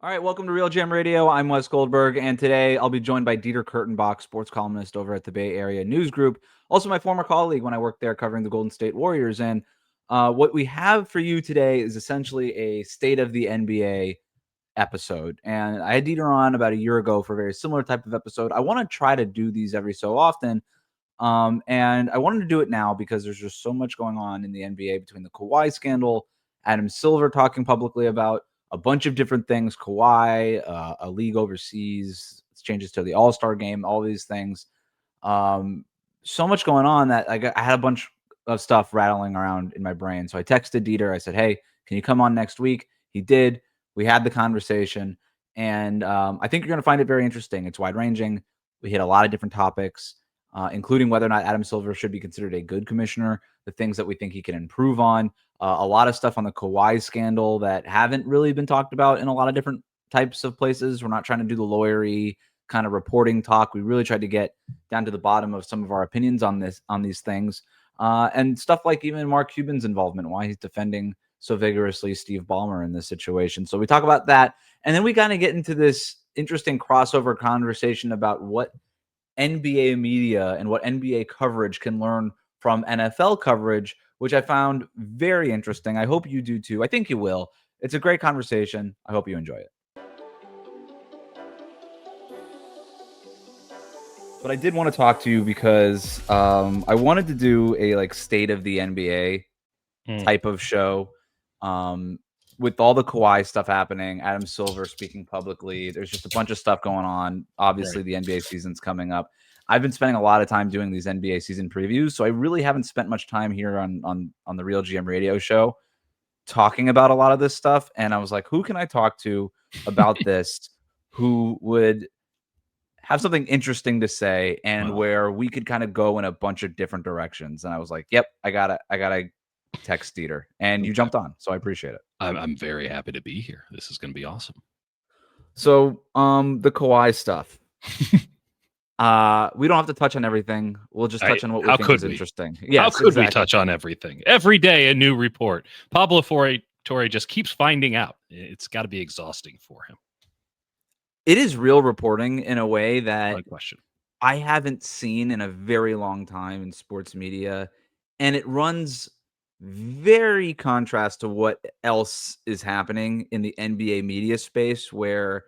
All right, welcome to RealGM Radio. I'm Wes Goldberg, and today I'll be joined by Dieter Kurtenbach, sports columnist over at the Bay Area News Group, also my former colleague when I worked there covering the Golden State Warriors. And what we have for you today is essentially a State of the NBA episode. And I had Dieter on about a year ago for a very similar type of episode. I want to try to do these every so often. And I wanted to do it now because there's just so much going on in the NBA between the Kawhi scandal, Adam Silver talking publicly about a bunch of different things, Kawhi, a league overseas, changes to the All-Star game, all these things. So much going on that I had a bunch of stuff rattling around in my brain. So I texted Dieter. I said, hey, can you come on next week? He did. We had the conversation. And I think you're going to find it very interesting. It's wide-ranging. We hit a lot of different topics, including whether or not Adam Silver should be considered a good commissioner, the things that we think he can improve on, a lot of stuff on the Kawhi scandal that haven't really been talked about in a lot of different types of places. We're not trying to do the lawyery kind of reporting talk. We really tried to get down to the bottom of some of our opinions on these things, and stuff like even Mark Cuban's involvement, why he's defending so vigorously Steve Ballmer in this situation. So we talk about that, and then we kind of get into this interesting crossover conversation about what NBA media and what NBA coverage can learn from NFL coverage, which I found very interesting. I hope you do too. I think you will. It's a great conversation. I hope you enjoy it. But I did want to talk to you because I wanted to do a state of the NBA type of show. With all the Kawhi stuff happening, Adam Silver speaking publicly, there's just a bunch of stuff going on. Obviously, the NBA season's coming up. I've been spending a lot of time doing these NBA season previews, so I really haven't spent much time here on the RealGM radio show talking about a lot of this stuff. And I was like, who can I talk to about this who would have something interesting to say and where we could kind of go in a bunch of different directions? And I was like, yep, I gotta text Dieter, and you jumped on, so I appreciate it. I'm very happy to be here. This is going to be awesome. So, the Kawhi stuff. We don't have to touch on everything. We'll just touch on what we think is interesting. Yes, how could we touch on everything? Every day, a new report. Pablo Torre just keeps finding out. It's got to be exhausting for him. It is real reporting in a way that question I haven't seen in a very long time in sports media, and it runs very contrast to what else is happening in the NBA media space, where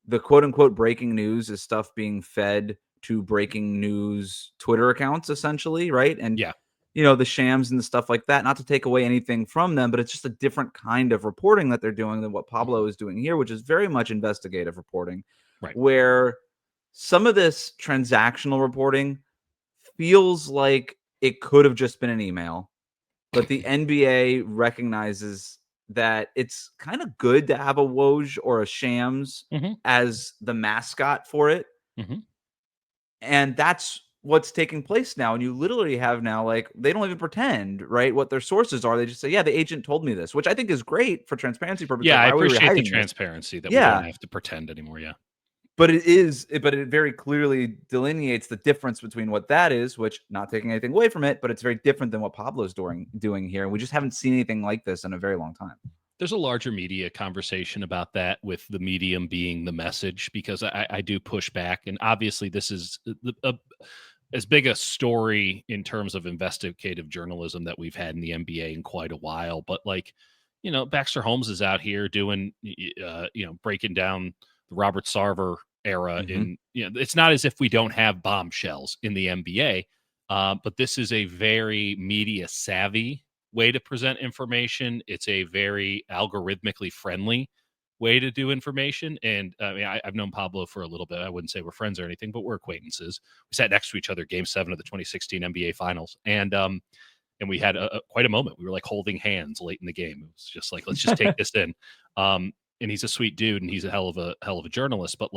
the quote-unquote breaking news is stuff being fed to breaking news Twitter accounts, essentially, right? And, the shams and the stuff like that, not to take away anything from them, but it's just a different kind of reporting that they're doing than what Pablo is doing here, which is very much investigative reporting, where some of this transactional reporting feels like it could have just been an email, but the NBA recognizes that it's kind of good to have a Woj or a Shams as the mascot for it. And that's what's taking place now. And you literally have now, they don't even pretend, right, what their sources are. They just say, yeah, the agent told me this, which I think is great for transparency purposes. Yeah, I appreciate the transparency that we don't have to pretend anymore. Yeah. But it very clearly delineates the difference between what that is, which, not taking anything away from it, but it's very different than what Pablo's doing here. And we just haven't seen anything like this in a very long time. There's a larger media conversation about that, with the medium being the message, because I do push back. And obviously this is as big a story in terms of investigative journalism that we've had in the NBA in quite a while. But Baxter Holmes is out here doing, breaking down the Robert Sarver era. It's not as if we don't have bombshells in the NBA, but this is a very media savvy way to present information. It's a very algorithmically friendly way to do information. And I've known Pablo for a little bit. I wouldn't say we're friends or anything, but we're acquaintances. We sat next to each other Game 7 of the 2016 NBA Finals, and we had quite a moment. We were holding hands late in the game. It was just let's just take this in. And he's a sweet dude, and he's a hell of a journalist. But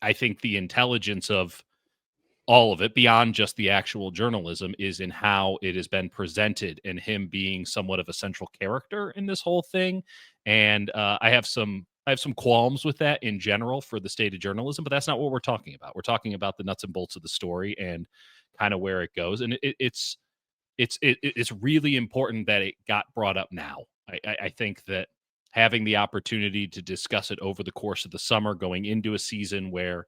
I think the intelligence of all of it, beyond just the actual journalism, is in how it has been presented, and him being somewhat of a central character in this whole thing. And I have some qualms with that in general for the state of journalism, but that's not what we're talking about. We're talking about the nuts and bolts of the story and kind of where it goes. And it's really important that it got brought up now. I think that having the opportunity to discuss it over the course of the summer, going into a season where,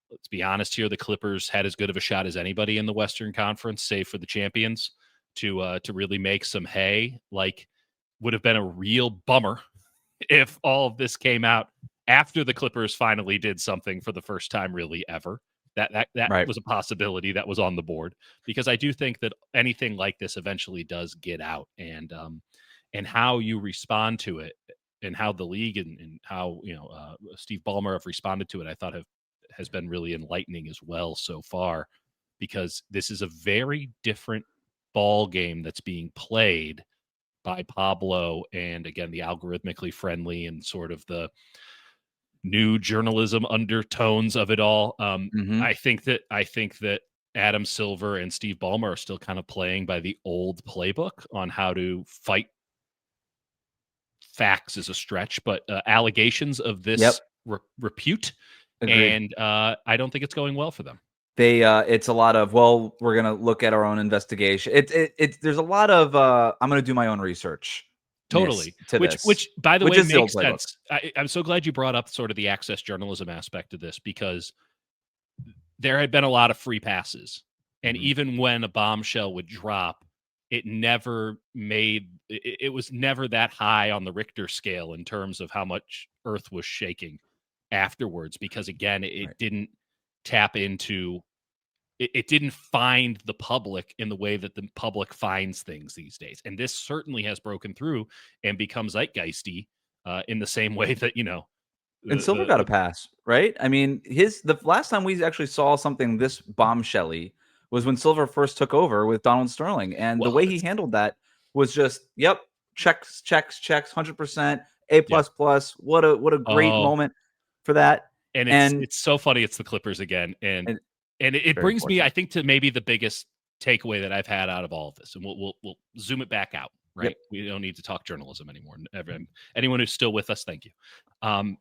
let's be honest here, the Clippers had as good of a shot as anybody in the Western Conference, save for the champions, to really make some hay. Like, would have been a real bummer if all of this came out after the Clippers finally did something for the first time really ever. That Right. was a possibility that was on the board, because I do think that anything like this eventually does get out, and how you respond to it, and how the league and how Steve Ballmer have responded to it, I thought has been really enlightening as well so far, because this is a very different ball game that's being played by Pablo, and again, the algorithmically friendly and sort of the new journalism undertones of it all. Mhm. I think that Adam Silver and Steve Ballmer are still kind of playing by the old playbook on how to fight facts is a stretch, but allegations of Yep. this repute, Agreed. and I don't think it's going well for them. It's a lot of, well, we're gonna look at our own investigation. It's there's a lot of I'm gonna do my own research Totally. to Which this, by the which way is the old makes playbook. sense. I'm so glad you brought up sort of the access journalism aspect of this, because there had been a lot of free passes. And Mhm. even when a bombshell would drop, it never made it was never that high on the Richter scale in terms of how much earth was shaking afterwards, because again, it Right. didn't tap into it didn't find the public in the way that the public finds things these days. And this certainly has broken through and become zeitgeisty in the same way that, And Silver got a the pass, right? I mean, the last time we actually saw something this bombshelly was when Silver first took over with Donald Sterling, and the well, way he it's handled that was just, yep, checks, checks, checks, 100%, A yeah. plus plus. What a great Oh, moment for that, and it's and it's so funny. It's the Clippers again, and and it very brings me, I unfortunate. think, to maybe the biggest takeaway that I've had out of all of this, and we'll zoom it back out. Yep. Right, we don't need to talk journalism anymore. Anyone who's still with us, thank you. Um,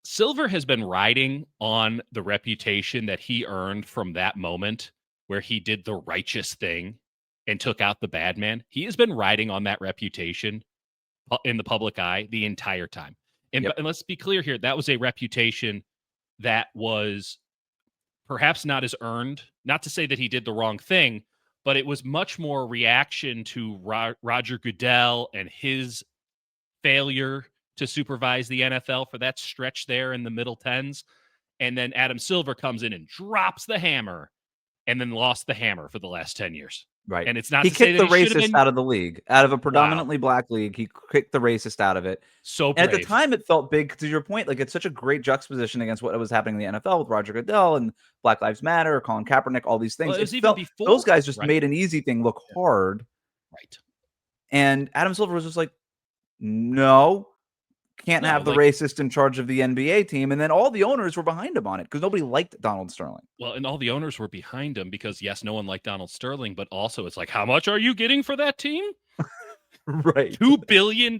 Silver has been riding on the reputation that he earned from that moment where he did the righteous thing and took out the bad man. He has been riding on that reputation in the public eye the entire time. Yep. And let's be clear here, that was a reputation that was perhaps not as earned. Not to say that he did the wrong thing, but it was much more a reaction to Roger Goodell and his failure to supervise the NFL for that stretch there in the middle tens. And then Adam Silver comes in and drops the hammer, and then lost the hammer for the last 10 years. Right. And it's not He to say kicked that the he should have racist been. out of the league. Out of a Wow. predominantly black league, he kicked the racist out of it. So And at the brave. time, it felt big, to your point, like, it's such a great juxtaposition against what was happening in the NFL with Roger Goodell and Black Lives Matter, Colin Kaepernick, all these Well, things. it It was even felt those before, guys just right? made an easy thing look Yeah. hard, Right. and Adam Silver was just like, "No, can't No, have the like, racist in charge of the NBA team," and then all the owners were behind him on it because nobody liked Donald Sterling. well, and all the owners were behind him because, yes, no one liked Donald Sterling, but also it's like, how much are you getting for that team? Right. $2 billion,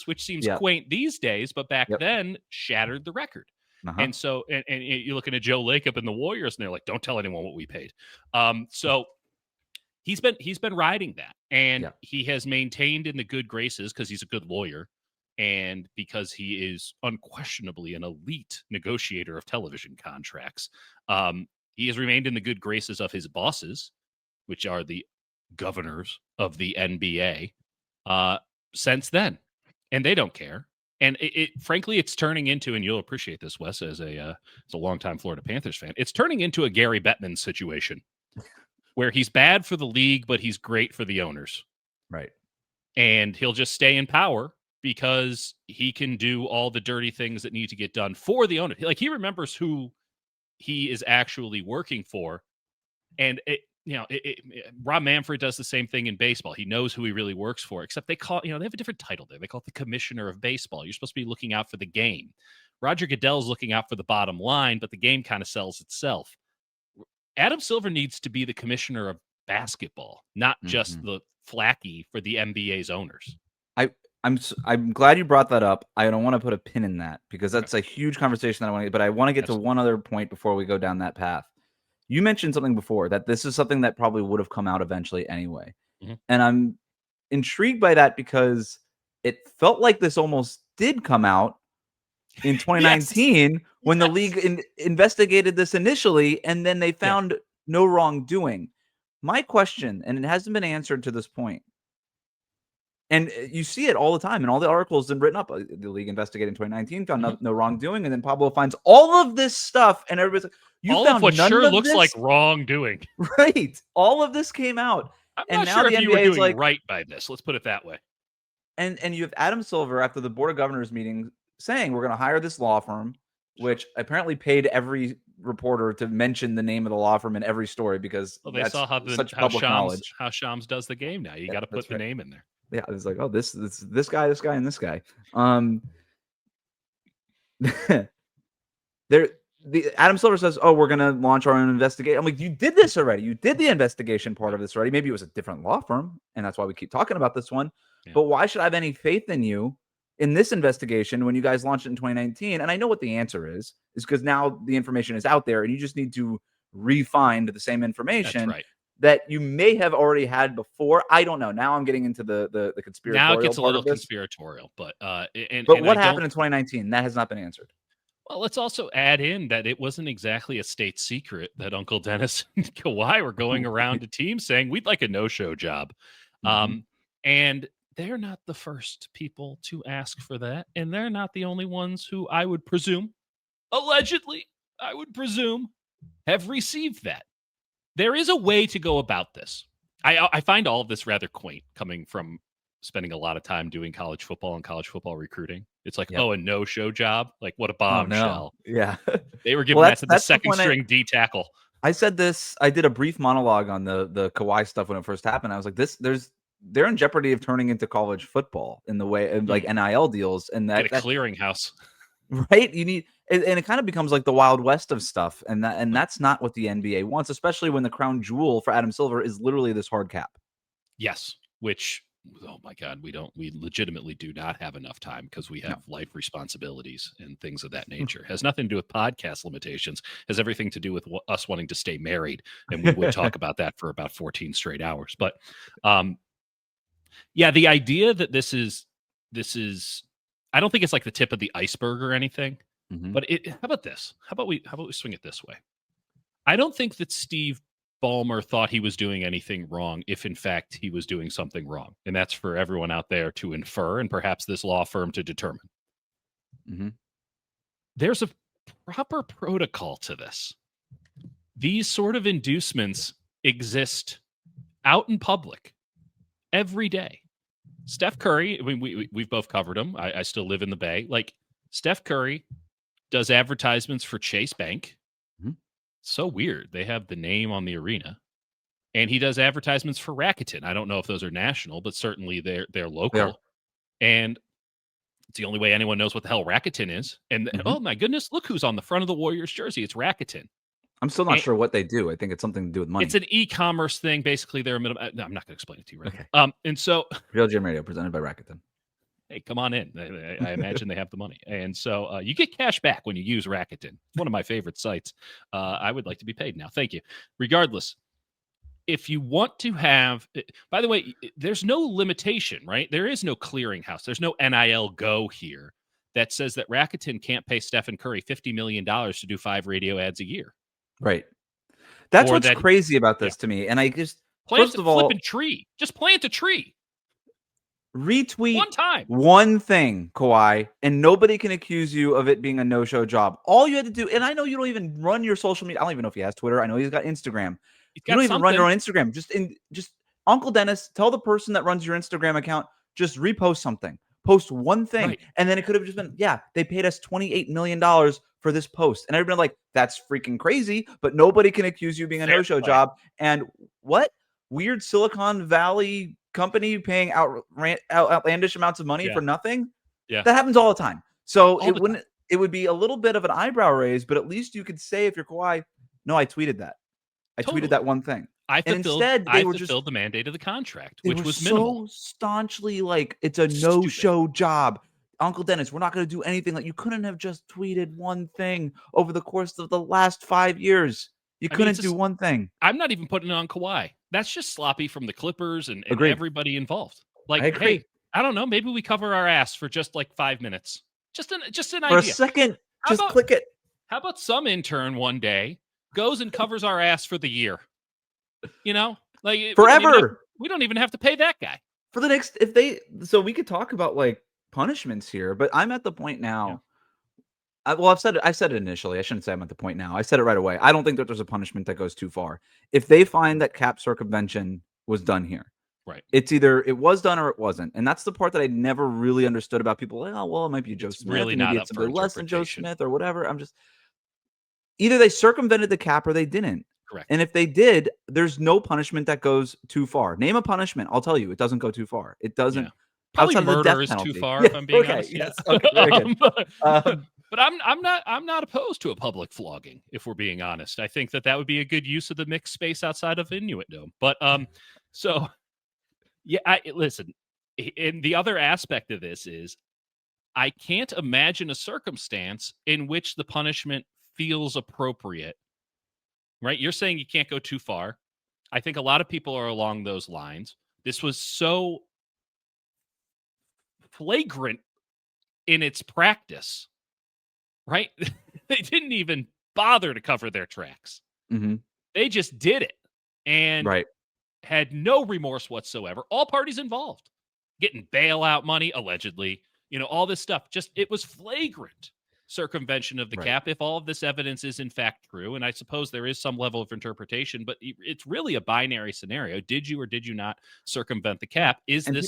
which seems Yeah. quaint these days, but back Yep. then shattered the record. Uh-huh. And so, and you're looking at Joe Lacob and the Warriors, and they're like, don't tell anyone what we paid. So he's been riding that, and Yeah. he has maintained in the good graces because he's a good lawyer, and because he is unquestionably an elite negotiator of television contracts. He has remained in the good graces of his bosses, which are the governors of the NBA, since then, and they don't care. And frankly, it's turning into, and you'll appreciate this, Wes, as a longtime Florida Panthers fan, it's turning into a Gary Bettman situation where he's bad for the league, but he's great for the owners. Right. And he'll just stay in power because he can do all the dirty things that need to get done for the owner. Like, he remembers who he is actually working for. And Rob Manfred does the same thing in baseball. He knows who he really works for, except they have a different title there. They call it the commissioner of baseball. You're supposed to be looking out for the game. Roger Goodell's looking out for the bottom line, but the game kind of sells itself. Adam Silver needs to be the commissioner of basketball, not just Mhm. the flacky for the NBA's owners. I'm glad you brought that up. I don't want to put a pin in that because Okay. that's a huge conversation that I want to, but I want to get to Absolutely. one other point before we go down that path. You mentioned something before that this is something that probably would have come out eventually anyway. Mhm. And I'm intrigued by that because it felt like this almost did come out in 2019 when the league investigated this initially, and then they found no wrongdoing. My question, and it hasn't been answered to this point, and you see it all the time in all the articles and written up. The league investigated in 2019, found no wrongdoing, and then Pablo finds all of this stuff, and everybody's like, "You all found of what none sure of looks this? like wrongdoing." Right? All of this came out, I'm and not now sure the if you were NBA is doing like, right by this. Let's put it that way. and you have Adam Silver after the board of governors meeting saying we're going to hire this law firm, which apparently paid every reporter to mention the name of the law firm in every story because They that's saw such public knowledge. how Shams does the game now. You got to put the name in there. Yeah, it's like, oh, this guy, and this guy. The Adam Silver says, "Oh, we're gonna launch our own investigation." I'm like, "You did this already. You did the investigation part of this already. Maybe it was a different law firm, and that's why we keep talking about this one. Yeah. But why should I have any faith in you in this investigation when you guys launched it in 2019?" And I know what the answer is because now the information is out there, and you just need to re-find the same information that you may have already had before. I don't know. Now I'm getting into the conspiratorial. Now it gets a little part of conspiratorial, but what happened in 2019? That has not been answered. Well, let's also add in that it wasn't exactly a state secret that Uncle Dennis and Kawhi were going around to teams saying we'd like a no-show job. And they're not the first people to ask for that. And they're not the only ones who I would presume, allegedly, have received that. There is a way to go about this. I find all of this rather quaint coming from spending a lot of time doing college football and college football recruiting. It's like, a no-show job? Like, what a bombshell. Oh, no. Yeah. They were giving that to the second string D tackle. I said this. I did a brief monologue on the Kawhi stuff when it first happened. I was like, they're in jeopardy of turning into college football in the way of like NIL deals. And that get a clearinghouse. Right? You need, and it kind of becomes like the Wild West of stuff. And that's not what the NBA wants, especially when the crown jewel for Adam Silver is literally this hard cap. Yes. Which, oh my God, we legitimately do not have enough time because we have life responsibilities and things of that nature. Has nothing to do with podcast limitations, has everything to do with us wanting to stay married. And we would talk about that for about 14 straight hours. But the idea that this is, I don't think it's like the tip of the iceberg or anything, but how about this? How about we swing it this way? I don't think that Steve Ballmer thought he was doing anything wrong if in fact he was doing something wrong. And that's for everyone out there to infer and perhaps this law firm to determine. There's a proper protocol to this. These sort of inducements exist out in public every day. Steph Curry, I mean, we've both covered him. I still live in the Bay. Like, Steph Curry does advertisements for Chase Bank. So weird. They have the name on the arena. And he does advertisements for Rakuten. I don't know if those are national, but certainly they're local. And it's the only way anyone knows what the hell Rakuten is. And oh my goodness, look who's on the front of the Warriors jersey. It's Rakuten. I'm still not sure what they do. I think it's something to do with money. It's an e-commerce thing. Basically, they're a minimum. No, I'm not going to explain it to you right now. And so RealGM Radio presented by Rakuten. Hey, come on in. I imagine they have the money. And so you get cash back when you use Rakuten. It's one of my favorite sites. I would like to be paid now. Thank you. Regardless, if you want to have, by the way, there's no limitation, right? There is no clearinghouse. There's no NIL go here that says that Rakuten can't pay Stephen Curry $50 million to do 5 radio ads a year. Right. That's what's crazy about this to me. And I just, first of all, flip a tree. Just plant a tree. Retweet one thing, Kawhi, and nobody can accuse you of it being a no-show job. All you had to do, and I know you don't even run your social media. I don't even know if he has Twitter. I know he's got Instagram. You don't even run your own Instagram. Just Uncle Dennis, tell the person that runs your Instagram account, just repost something. Post one thing. And then it could have just been, they paid us $28 million for this post. And everybody like, that's freaking crazy, but nobody can accuse you of being a no-show job. And what? Weird Silicon Valley company paying outlandish amounts of money for nothing? That happens all the time. So it would be a little bit of an eyebrow raise, but at least you could say if you're Kawhi, no, I tweeted that. I tweeted that one thing. I fulfilled the mandate of the contract, which was minimal. So staunchly like it's a no-show job. Uncle Dennis, we're not going to do anything. Like you couldn't have just tweeted one thing over the course of the last 5 years. You couldn't do one thing. I'm not even putting it on Kawhi. That's just sloppy from the Clippers and everybody involved. Like, hey, I don't know. Maybe we cover our ass for just like 5 minutes. Just an For a idea. second, How just about, click it. How about some intern one day goes and covers our ass for the year? Like Forever. we don't even have to pay that guy. For the next, so we could talk about like punishments here, but I'm at the point now. I've said it initially. I shouldn't say I'm at the point now. I said it right away. I don't think that there's a punishment that goes too far. If they find that cap circumvention was done here, right? It's either it was done or it wasn't, and that's the part that I never really understood about people. Like, oh, well, it might be Joe It's Smith, really and maybe not it's up for somebody less than Joe interpretation. Smith or whatever. I'm just either they circumvented the cap or they didn't. Correct. And if they did, there's no punishment that goes too far. Name a punishment. I'll tell you, it doesn't go too far. It doesn't. Yeah. Probably Outside of the death murder is penalty. too far, Yeah, if I'm being okay, honest. yes, okay, very good. But I'm not opposed to a public flogging, if we're being honest. I think that would be a good use of the mixed space outside of Inuit Dome. But so yeah, listen. And the other aspect of this is I can't imagine a circumstance in which the punishment feels appropriate. Right? You're saying you can't go too far. I think a lot of people are along those lines. This was so flagrant in its practice, right? They didn't even bother to cover their tracks. Mm-hmm. They just did it and had no remorse whatsoever. All parties involved getting bailout money, allegedly, all this stuff. Just, it was flagrant circumvention of the cap if all of this evidence is in fact true. And I suppose there is some level of interpretation, but it's really a binary scenario. Did you or did you not circumvent the cap?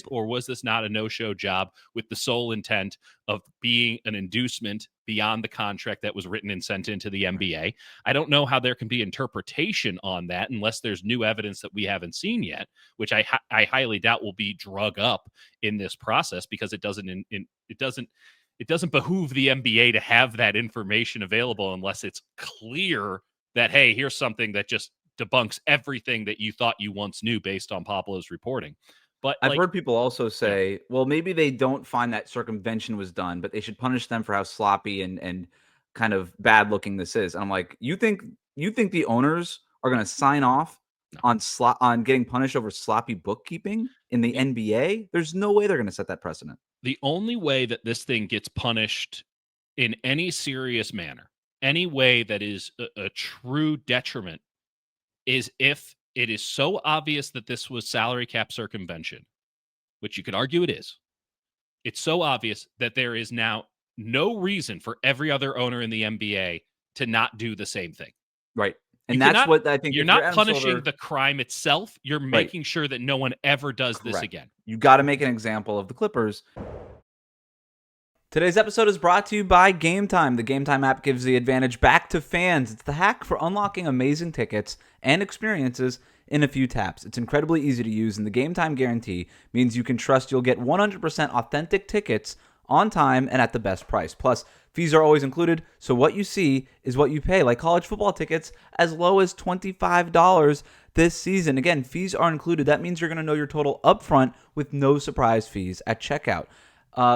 Or was this not a no-show job with the sole intent of being an inducement beyond the contract that was written and sent into the NBA? I don't know how there can be interpretation on that unless there's new evidence that we haven't seen yet, which I highly doubt will be drug up in this process because it doesn't behoove the NBA to have that information available unless it's clear that, hey, here's something that just debunks everything that you thought you once knew based on Pablo's reporting. But I've heard people also say, well, maybe they don't find that circumvention was done, but they should punish them for how sloppy and kind of bad looking this is. And I'm like, you think the owners are going to sign off on getting punished over sloppy bookkeeping in the NBA? There's no way they're going to set that precedent. The only way that this thing gets punished in any serious manner, any way that is a true detriment, is if it is so obvious that this was salary cap circumvention, which you could argue it is. It's so obvious that there is now no reason for every other owner in the NBA to not do the same thing. Right. And that's what I think. You're not punishing the crime itself. You're making sure that no one ever does this again. You got to make an example of the Clippers. Today's episode is brought to you by Game Time. The Game Time app gives the advantage back to fans. It's the hack for unlocking amazing tickets and experiences in a few taps. It's incredibly easy to use, and the Game Time guarantee means you can trust you'll get 100% authentic tickets on time and at the best price. Plus, fees are always included, so what you see is what you pay, like college football tickets as low as $25 this season. Again, fees are included. That means you're going to know your total upfront with no surprise fees at checkout.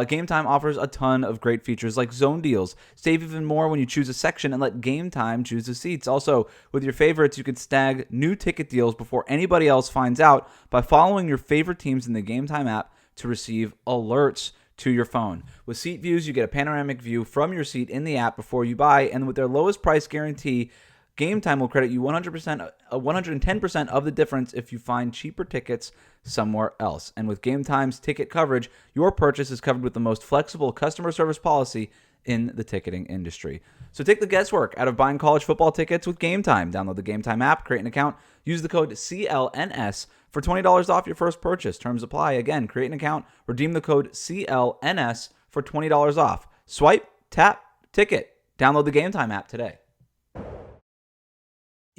Game Time offers a ton of great features like zone deals. Save even more when you choose a section and let Game Time choose the seats. Also, with your favorites, you can snag new ticket deals before anybody else finds out by following your favorite teams in the Game Time app to receive alerts to your phone. With Seat Views, you get a panoramic view from your seat in the app before you buy, and with their lowest price guarantee, Game Time will credit you 110% of the difference if you find cheaper tickets somewhere else. And with Game Time's ticket coverage, your purchase is covered with the most flexible customer service policy in the ticketing industry. So take the guesswork out of buying college football tickets with Game Time. Download the Game Time app, create an account, use the code CLNS for $20 off your first purchase. Terms apply. Again, create an account, redeem the code CLNS for $20 off. Swipe, tap, ticket. Download the Game Time app today.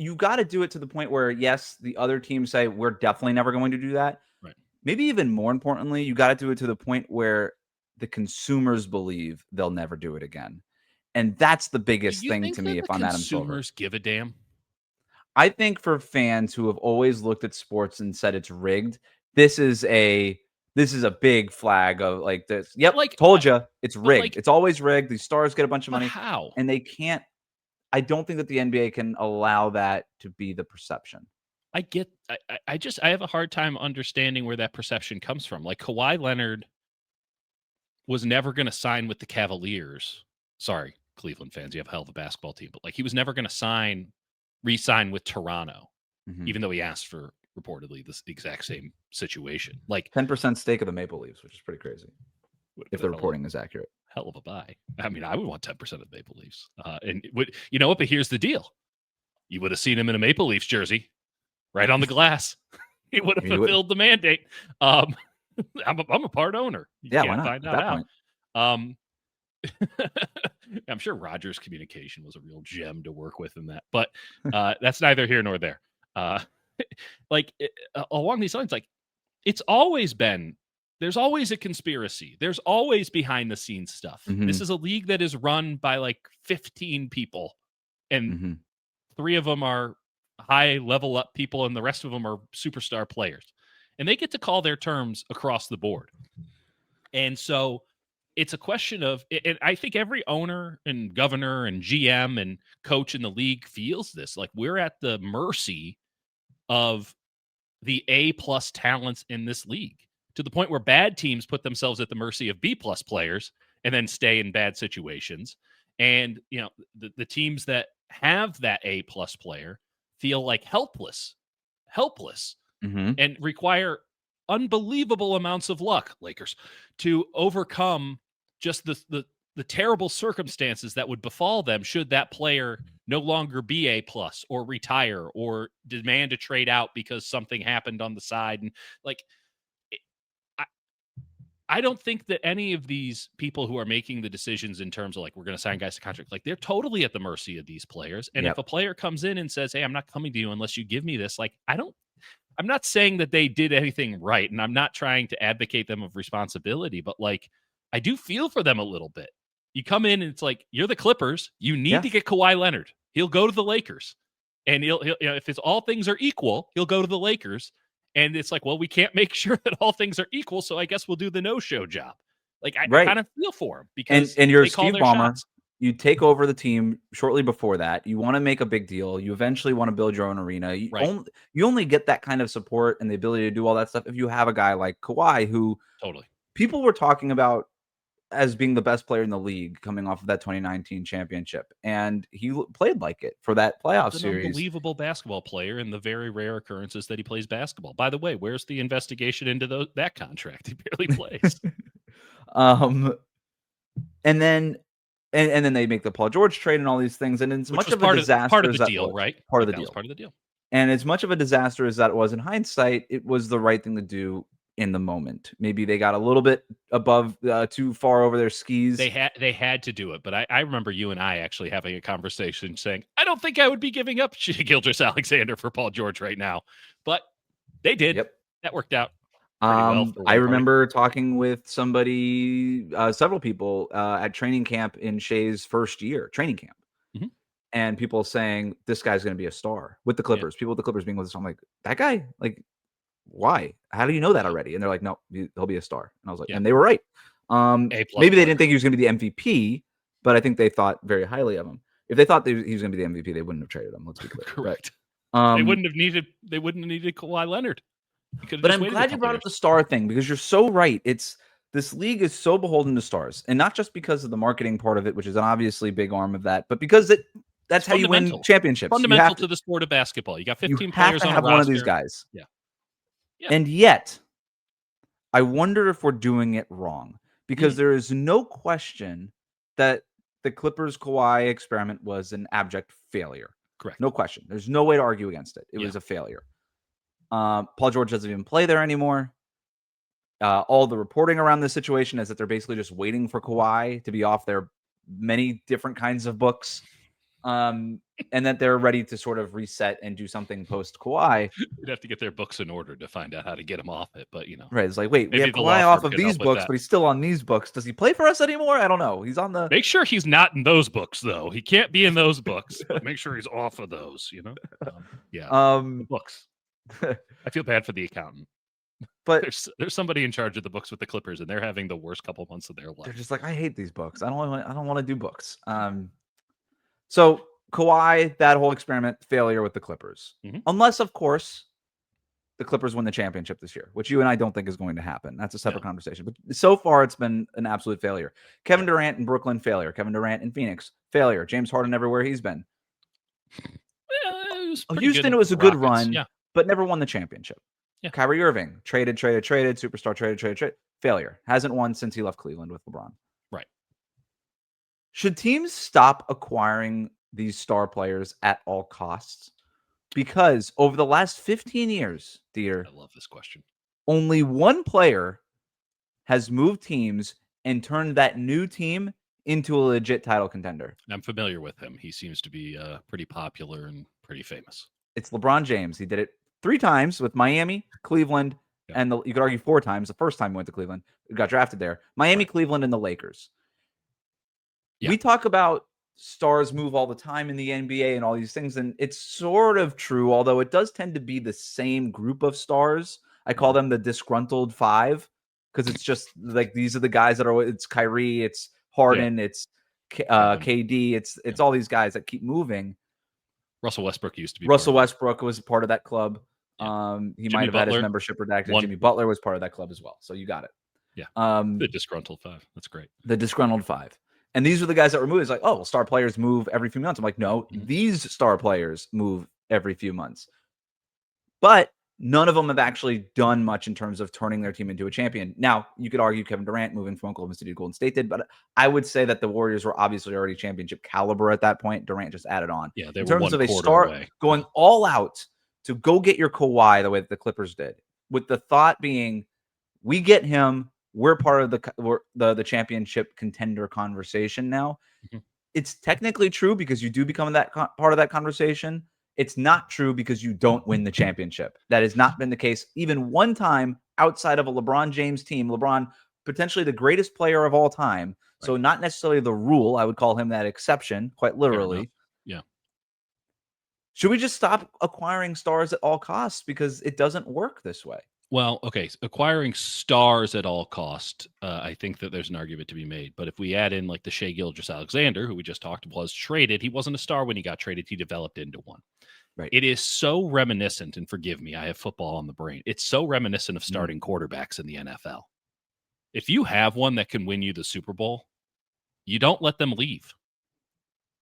You got to do it to the point where, yes, the other teams say, we're definitely never going to do that. Right. Maybe even more importantly, you got to do it to the point where the consumers believe they'll never do it again. And that's the biggest thing to me if I'm Adam Silver. Consumers give a damn? I think for fans who have always looked at sports and said it's rigged, this is a big flag of like this. Yep, told you it's rigged. It's always rigged. These stars get a bunch of money. How? And they can't. I don't think that the NBA can allow that to be the perception. I have a hard time understanding where that perception comes from. Like Kawhi Leonard was never going to sign with the Cavaliers. Sorry, Cleveland fans, you have a hell of a basketball team, but like he was never going to re-sign with Toronto, even though he asked for reportedly this exact same situation. Like 10% stake of the Maple Leafs, which is pretty crazy if the reporting is accurate. Hell of a buy. I mean, I would want 10% of the Maple Leafs. And you know what? But here's the deal: you would have seen him in a Maple Leafs jersey, right on the glass. He would have fulfilled the mandate. I'm a part owner. You yeah, can't why not? find that out. I'm sure Rogers Communication was a real gem to work with in that, but that's neither here nor there. Along these lines, like it's always been, there's always a conspiracy. There's always behind the scenes stuff. This is a league that is run by like 15 people, and 3 of them are high level up people, and the rest of them are superstar players, and they get to call their terms across the board. And so it's a question of, and I think every owner and governor and GM and coach in the league feels this. Like we're at the mercy of the A+ talents in this league, to the point where bad teams put themselves at the mercy of B+ players and then stay in bad situations. And, you know, the teams that have that A+ player feel like helpless, and require unbelievable amounts of luck, Lakers, to overcome just the terrible circumstances that would befall them should that player no longer be A+ or retire or demand a trade out because something happened on the side. And like, I don't think that any of these people who are making the decisions in terms of like, we're going to sign guys to contract, like they're totally at the mercy of these players. And if a player comes in and says, hey, I'm not coming to you unless you give me this, like, I'm not saying that they did anything right, and I'm not trying to advocate them of responsibility, but like, I do feel for them a little bit. You come in and it's like, you're the Clippers. You need to get Kawhi Leonard. He'll go to the Lakers, and he'll you know, if it's all things are equal, he'll go to the Lakers. And it's like, well, we can't make sure that all things are equal, so I guess we'll do the no-show job. Like, I kind of feel for him because and you're they call Steve their Ballmer. shots. You take over the team shortly before that. You want to make a big deal. You eventually want to build your own arena. You only get that kind of support and the ability to do all that stuff if you have a guy like Kawhi, who people were talking about as being the best player in the league coming off of that 2019 championship. And he played like it for that playoff series. An unbelievable basketball player in the very rare occurrences that he plays basketball. By the way, where's the investigation into that contract? He barely plays. And then they make the Paul George trade and all these things. And it's much of a disaster. Part of the deal, right? Part of the deal. And as much of a disaster as that was in hindsight, it was the right thing to do in the moment. Maybe they got a little bit above, too far over their skis. They had to do it. But I remember you and I actually having a conversation saying, I don't think I would be giving up Gilgeous-Alexander for Paul George right now. But they did. Yep. That worked out. I remember talking with somebody, several people at training camp in Shea's first year, training camp. And people saying, this guy's going to be a star with the Clippers. People with the Clippers being with us. I'm like, that guy? Like, why? How do you know that already? And they're like, no, he'll be a star. And I was like, and they were right. Maybe they didn't think he was going to be the MVP, but I think they thought very highly of him. If they thought he was going to be the MVP, they wouldn't have traded him. Let's be clear. Correct. They wouldn't have needed Kawhi Leonard. But I'm glad you brought up the star thing, because you're so right. This league is so beholden to stars, and not just because of the marketing part of it, which is an obviously big arm of that, but because that's how you win championships. Fundamental to the sport of basketball. You got 15 players on a roster. One of these guys. Yeah. And yet, I wonder if we're doing it wrong, because there is no question that the Clippers Kawhi experiment was an abject failure. Correct. No question. There's no way to argue against it. It was a failure. Paul George doesn't even play there anymore. All the reporting around this situation is that they're basically just waiting for Kawhi to be off their many different kinds of books. And that they're ready to sort of reset and do something post Kawhi. You'd have to get their books in order to find out how to get him off it, but right. It's like, wait, we have Kawhi off of these books, but he's still on these books. Does he play for us anymore? I don't know. He's on the. Make sure he's not in those books, though. He can't be in those books. But make sure he's off of those. You know. Books. I feel bad for the accountant, but there's somebody in charge of the books with the Clippers, and they're having the worst couple months of their life. They're just like, I hate these books. I don't want to do books. So Kawhi, that whole experiment, failure with the Clippers. Unless, of course, the Clippers win the championship this year, which you and I don't think is going to happen. That's a separate conversation. But so far, it's been an absolute failure. Kevin Durant in Brooklyn, failure. Kevin Durant in Phoenix, failure. James Harden everywhere he's been. Houston, it was a good run, but never won the championship. Yeah. Kyrie Irving, traded, superstar, traded, failure. Hasn't won since he left Cleveland with LeBron. Right. Should teams stop acquiring these star players at all costs? Because over the last 15 years, Dieter, I love this question. Only one player has moved teams and turned that new team into a legit title contender. I'm familiar with him. He seems to be pretty popular and pretty famous. It's LeBron James. He did it 3 times with Miami, Cleveland, and you could argue 4 times. The first time he went to Cleveland, he got drafted there. Miami, Cleveland, and the Lakers. Yeah. We talk about stars move all the time in the NBA and all these things, and it's sort of true, although it does tend to be the same group of stars. I call them the disgruntled 5 because it's just like these are the guys that are. It's Kyrie, it's Harden, it's KD, it's all these guys that keep moving. Russell Westbrook used to be. Russell Westbrook was part of that club. Yeah. He Jimmy might have Butler, had his membership redacted. Jimmy Butler was part of that club as well. So you got it. Yeah. The disgruntled 5. That's great. The disgruntled 5. And these are the guys that were moved. It's like, oh, well, star players move every few months. I'm like, no, these star players move every few months. But none of them have actually done much in terms of turning their team into a champion. Now, you could argue Kevin Durant moving from Oklahoma City to Golden State did, but I would say that the Warriors were obviously already championship caliber at that point. Durant just added on. Yeah, they in were terms of a star away. Going all out to go get your Kawhi the way that the Clippers did, with the thought being, we get him, we're part of the championship contender conversation now. Mm-hmm. It's technically true because you do become that part of that conversation. It's not true because you don't win the championship. That has not been the case even one time outside of a LeBron James team. LeBron, potentially the greatest player of all time. Right. So not necessarily the rule. I would call him that exception, quite literally. Yeah. Should we just stop acquiring stars at all costs because it doesn't work this way? Well, okay, acquiring stars at all cost, I think that there's an argument to be made. But if we add in like the Shai Gilgeous-Alexander, who we just talked was traded, he wasn't a star when he got traded. He developed into one. Right. It is so reminiscent, and forgive me, I have football on the brain. It's so reminiscent of starting quarterbacks in the NFL. If you have one that can win you the Super Bowl, you don't let them leave.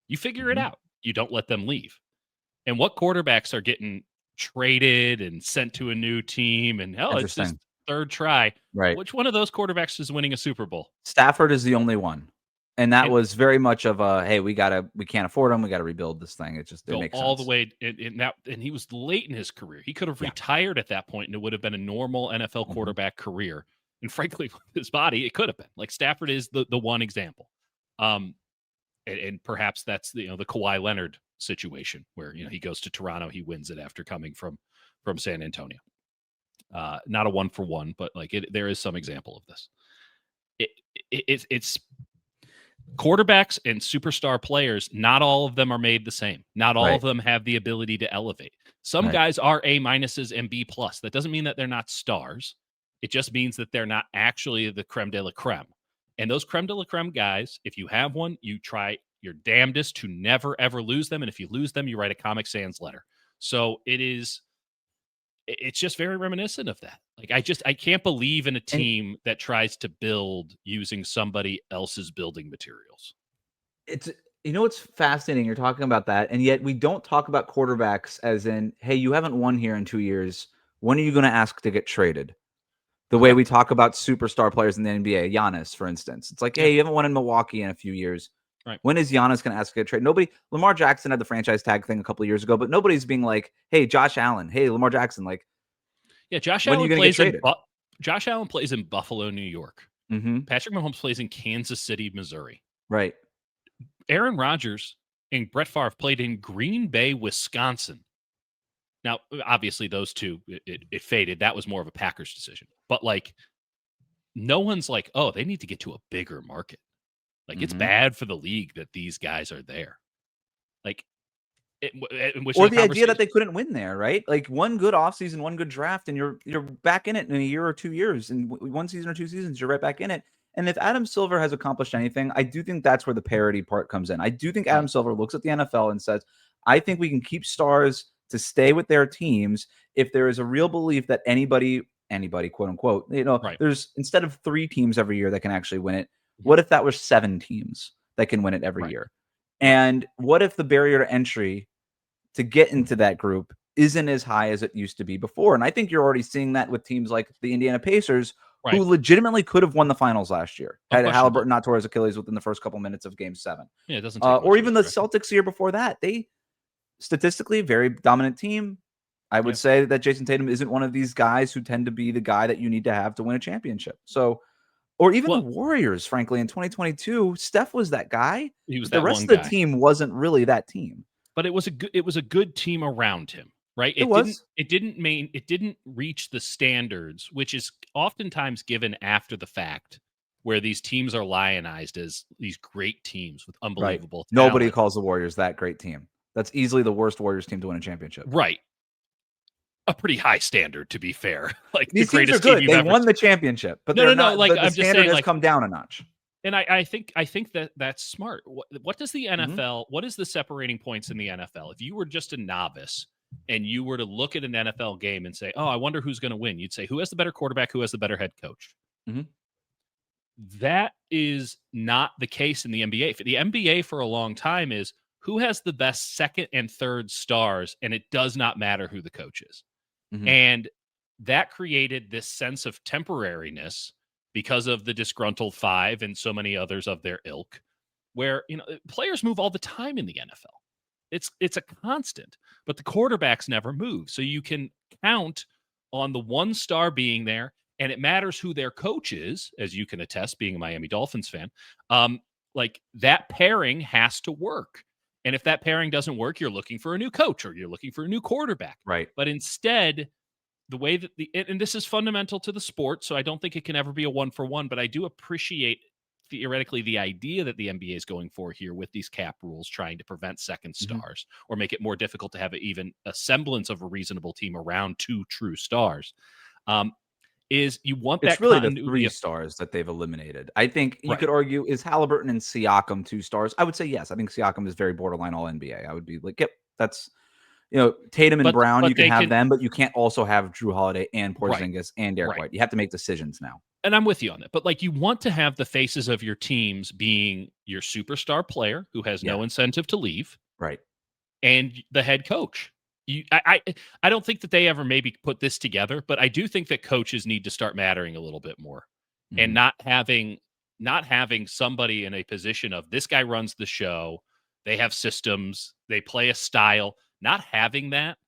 You figure it out. You don't let them leave. And what quarterbacks are getting traded and sent to a new team and it's just third try. Right. Which one of those quarterbacks is winning a Super Bowl? Stafford is the only one. And that was very much of a, hey, we can't afford him. We got to rebuild this thing. It makes all sense. The way. And he was late in his career. He could have retired at that point and it would have been a normal NFL quarterback career. And frankly, with his body, it could have been. Like Stafford is the one example. And perhaps that's the Kawhi Leonard situation where he goes to Toronto, he wins it after coming from San Antonio. Not a 1-for-1, but there is some example of this. It's quarterbacks and superstar players. Not all of them are made the same. Not all of them have the ability to elevate. Some guys are A- and B+. That doesn't mean that they're not stars. It just means that they're not actually the creme de la creme. And those creme de la creme guys, if you have one, you try your damnedest to never, ever lose them. And if you lose them, you write a Comic Sans letter. So it's just very reminiscent of that. I can't believe in a team that tries to build using somebody else's building materials. It's fascinating. You're talking about that. And yet we don't talk about quarterbacks as in, hey, you haven't won here in 2 years. When are you going to ask to get traded? The way we talk about superstar players in the NBA, Giannis, for instance. It's like, hey, you haven't won in Milwaukee in a few years. Right. When is Giannis going to ask to get traded? Lamar Jackson had the franchise tag thing a couple of years ago, but nobody's being like, hey, Josh Allen, hey, Lamar Jackson. Josh Allen plays in Buffalo, New York. Mm-hmm. Patrick Mahomes plays in Kansas City, Missouri. Right. Aaron Rodgers and Brett Favre played in Green Bay, Wisconsin. Now, obviously, those two, it faded. That was more of a Packers decision. But, no one's like, oh, they need to get to a bigger market. It's bad for the league that these guys are there. Or the idea that they couldn't win there, right? One good offseason, one good draft, and you're back in it in a year or 2 years. In 1 season or 2 seasons, you're right back in it. And if Adam Silver has accomplished anything, I do think that's where the parity part comes in. I do think Adam Silver looks at the NFL and says, I think we can keep stars to stay with their teams if there is a real belief that anybody, quote unquote, Right. there's instead of 3 teams every year that can actually win it, Mhm. what if that was 7 teams that can win it every Right. year? Right. And what if the barrier to entry to get into that group isn't as high as it used to be before? And I think you're already seeing that with teams like the Indiana Pacers, who Right. legitimately could have won the finals last year had Unquestionably. Halliburton not tore his Achilles within the first couple minutes of Game 7. Yeah, it doesn't take much Or to lose even the track of. Celtics the year before that. They statistically very dominant team. I would Yeah. say that Jason Tatum isn't one of these guys who tend to be the guy that you need to have to win a championship. So, or even the Well, Warriors, frankly, in 2022, Steph was that guy, he was but the that rest one of the guy. team wasn't really that team. But it was a good team around him, right? It was. It didn't reach the standards, which is oftentimes given after the fact, where these teams are lionized as these great teams with Right. unbelievable Nobody talent. calls the Warriors that great team. That's easily the worst Warriors team to win a championship. Right. A pretty high standard, to be fair. Like the These teams are greatest team good. you've They ever won seen. the championship, but No, they're no, no. not Like the I'm just standard saying, has like, come down a notch. and I think that that's smart. What does the Mhm. NFL? What is the separating points in the NFL? If you were just a novice and you were to look at an NFL game and say, "Oh, I wonder who's going to win," you'd say, "Who has the better quarterback? Who has the better head coach?" Mhm. That is not the case in the NBA. For the NBA, for a long time, is who has the best second and third stars, and it does not matter who the coach is. Mhm. And that created this sense of temporariness because of the disgruntled five and so many others of their ilk, where players move all the time in the NFL. It's a constant, but the quarterbacks never move. So you can count on the one star being there, and it matters who their coach is, as you can attest, being a Miami Dolphins fan. Like that pairing has to work. And if that pairing doesn't work, you're looking for a new coach or you're looking for a new quarterback. Right. But instead, the way that and this is fundamental to the sport, so I don't think it can ever be a one for one, but I do appreciate theoretically the idea that the NBA is going for here with these cap rules, trying to prevent second Mhm. stars or make it more difficult to have even a semblance of a reasonable team around 2 true stars. Is you want It's that really the continuity 3 of stars that they've eliminated. I think you right. could argue, is Halliburton and Siakam 2 stars? I would say yes. I think Siakam is very borderline all NBA. I would be like, yep, that's Tatum and Brown, But you can they have can them, but you can't also have Drew Holiday and right, Porzingis and Derek right. White. You have to make decisions now. And I'm with you on that. But like you want to have the faces of your teams being your superstar player who has Yeah. no incentive to leave Right. and the head coach. I don't think that they ever maybe put this together, but I do think that coaches need to start mattering a little bit more, and Mhm. not having somebody in a position of this guy runs the show, they have systems, they play a style. Not having that,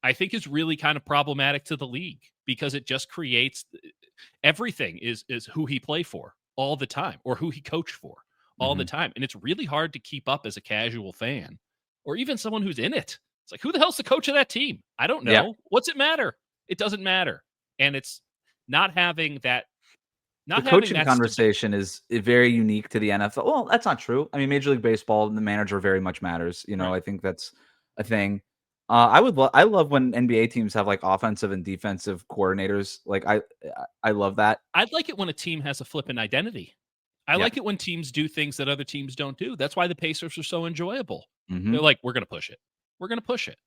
I think, is really kind of problematic to the league because it just creates everything is who he play for all the time or who he coach for all the Mhm. time, and it's really hard to keep up as a casual fan or even someone who's in it. It's like, who the hell's the coach of that team? I don't Yeah. know. What's it matter? It doesn't matter. And it's not having that The not having coaching that stability. conversation is very unique to the NFL. Well, that's not true. I mean, Major League Baseball, the manager very much matters. Right. I think that's a thing. I love when NBA teams have like offensive and defensive coordinators. Like I love that. I'd like it when a team has a flippant identity. I Yeah. like it when teams do things that other teams don't do. That's why the Pacers are so enjoyable. Mhm. They're like, we're going to push it. We're going to push it.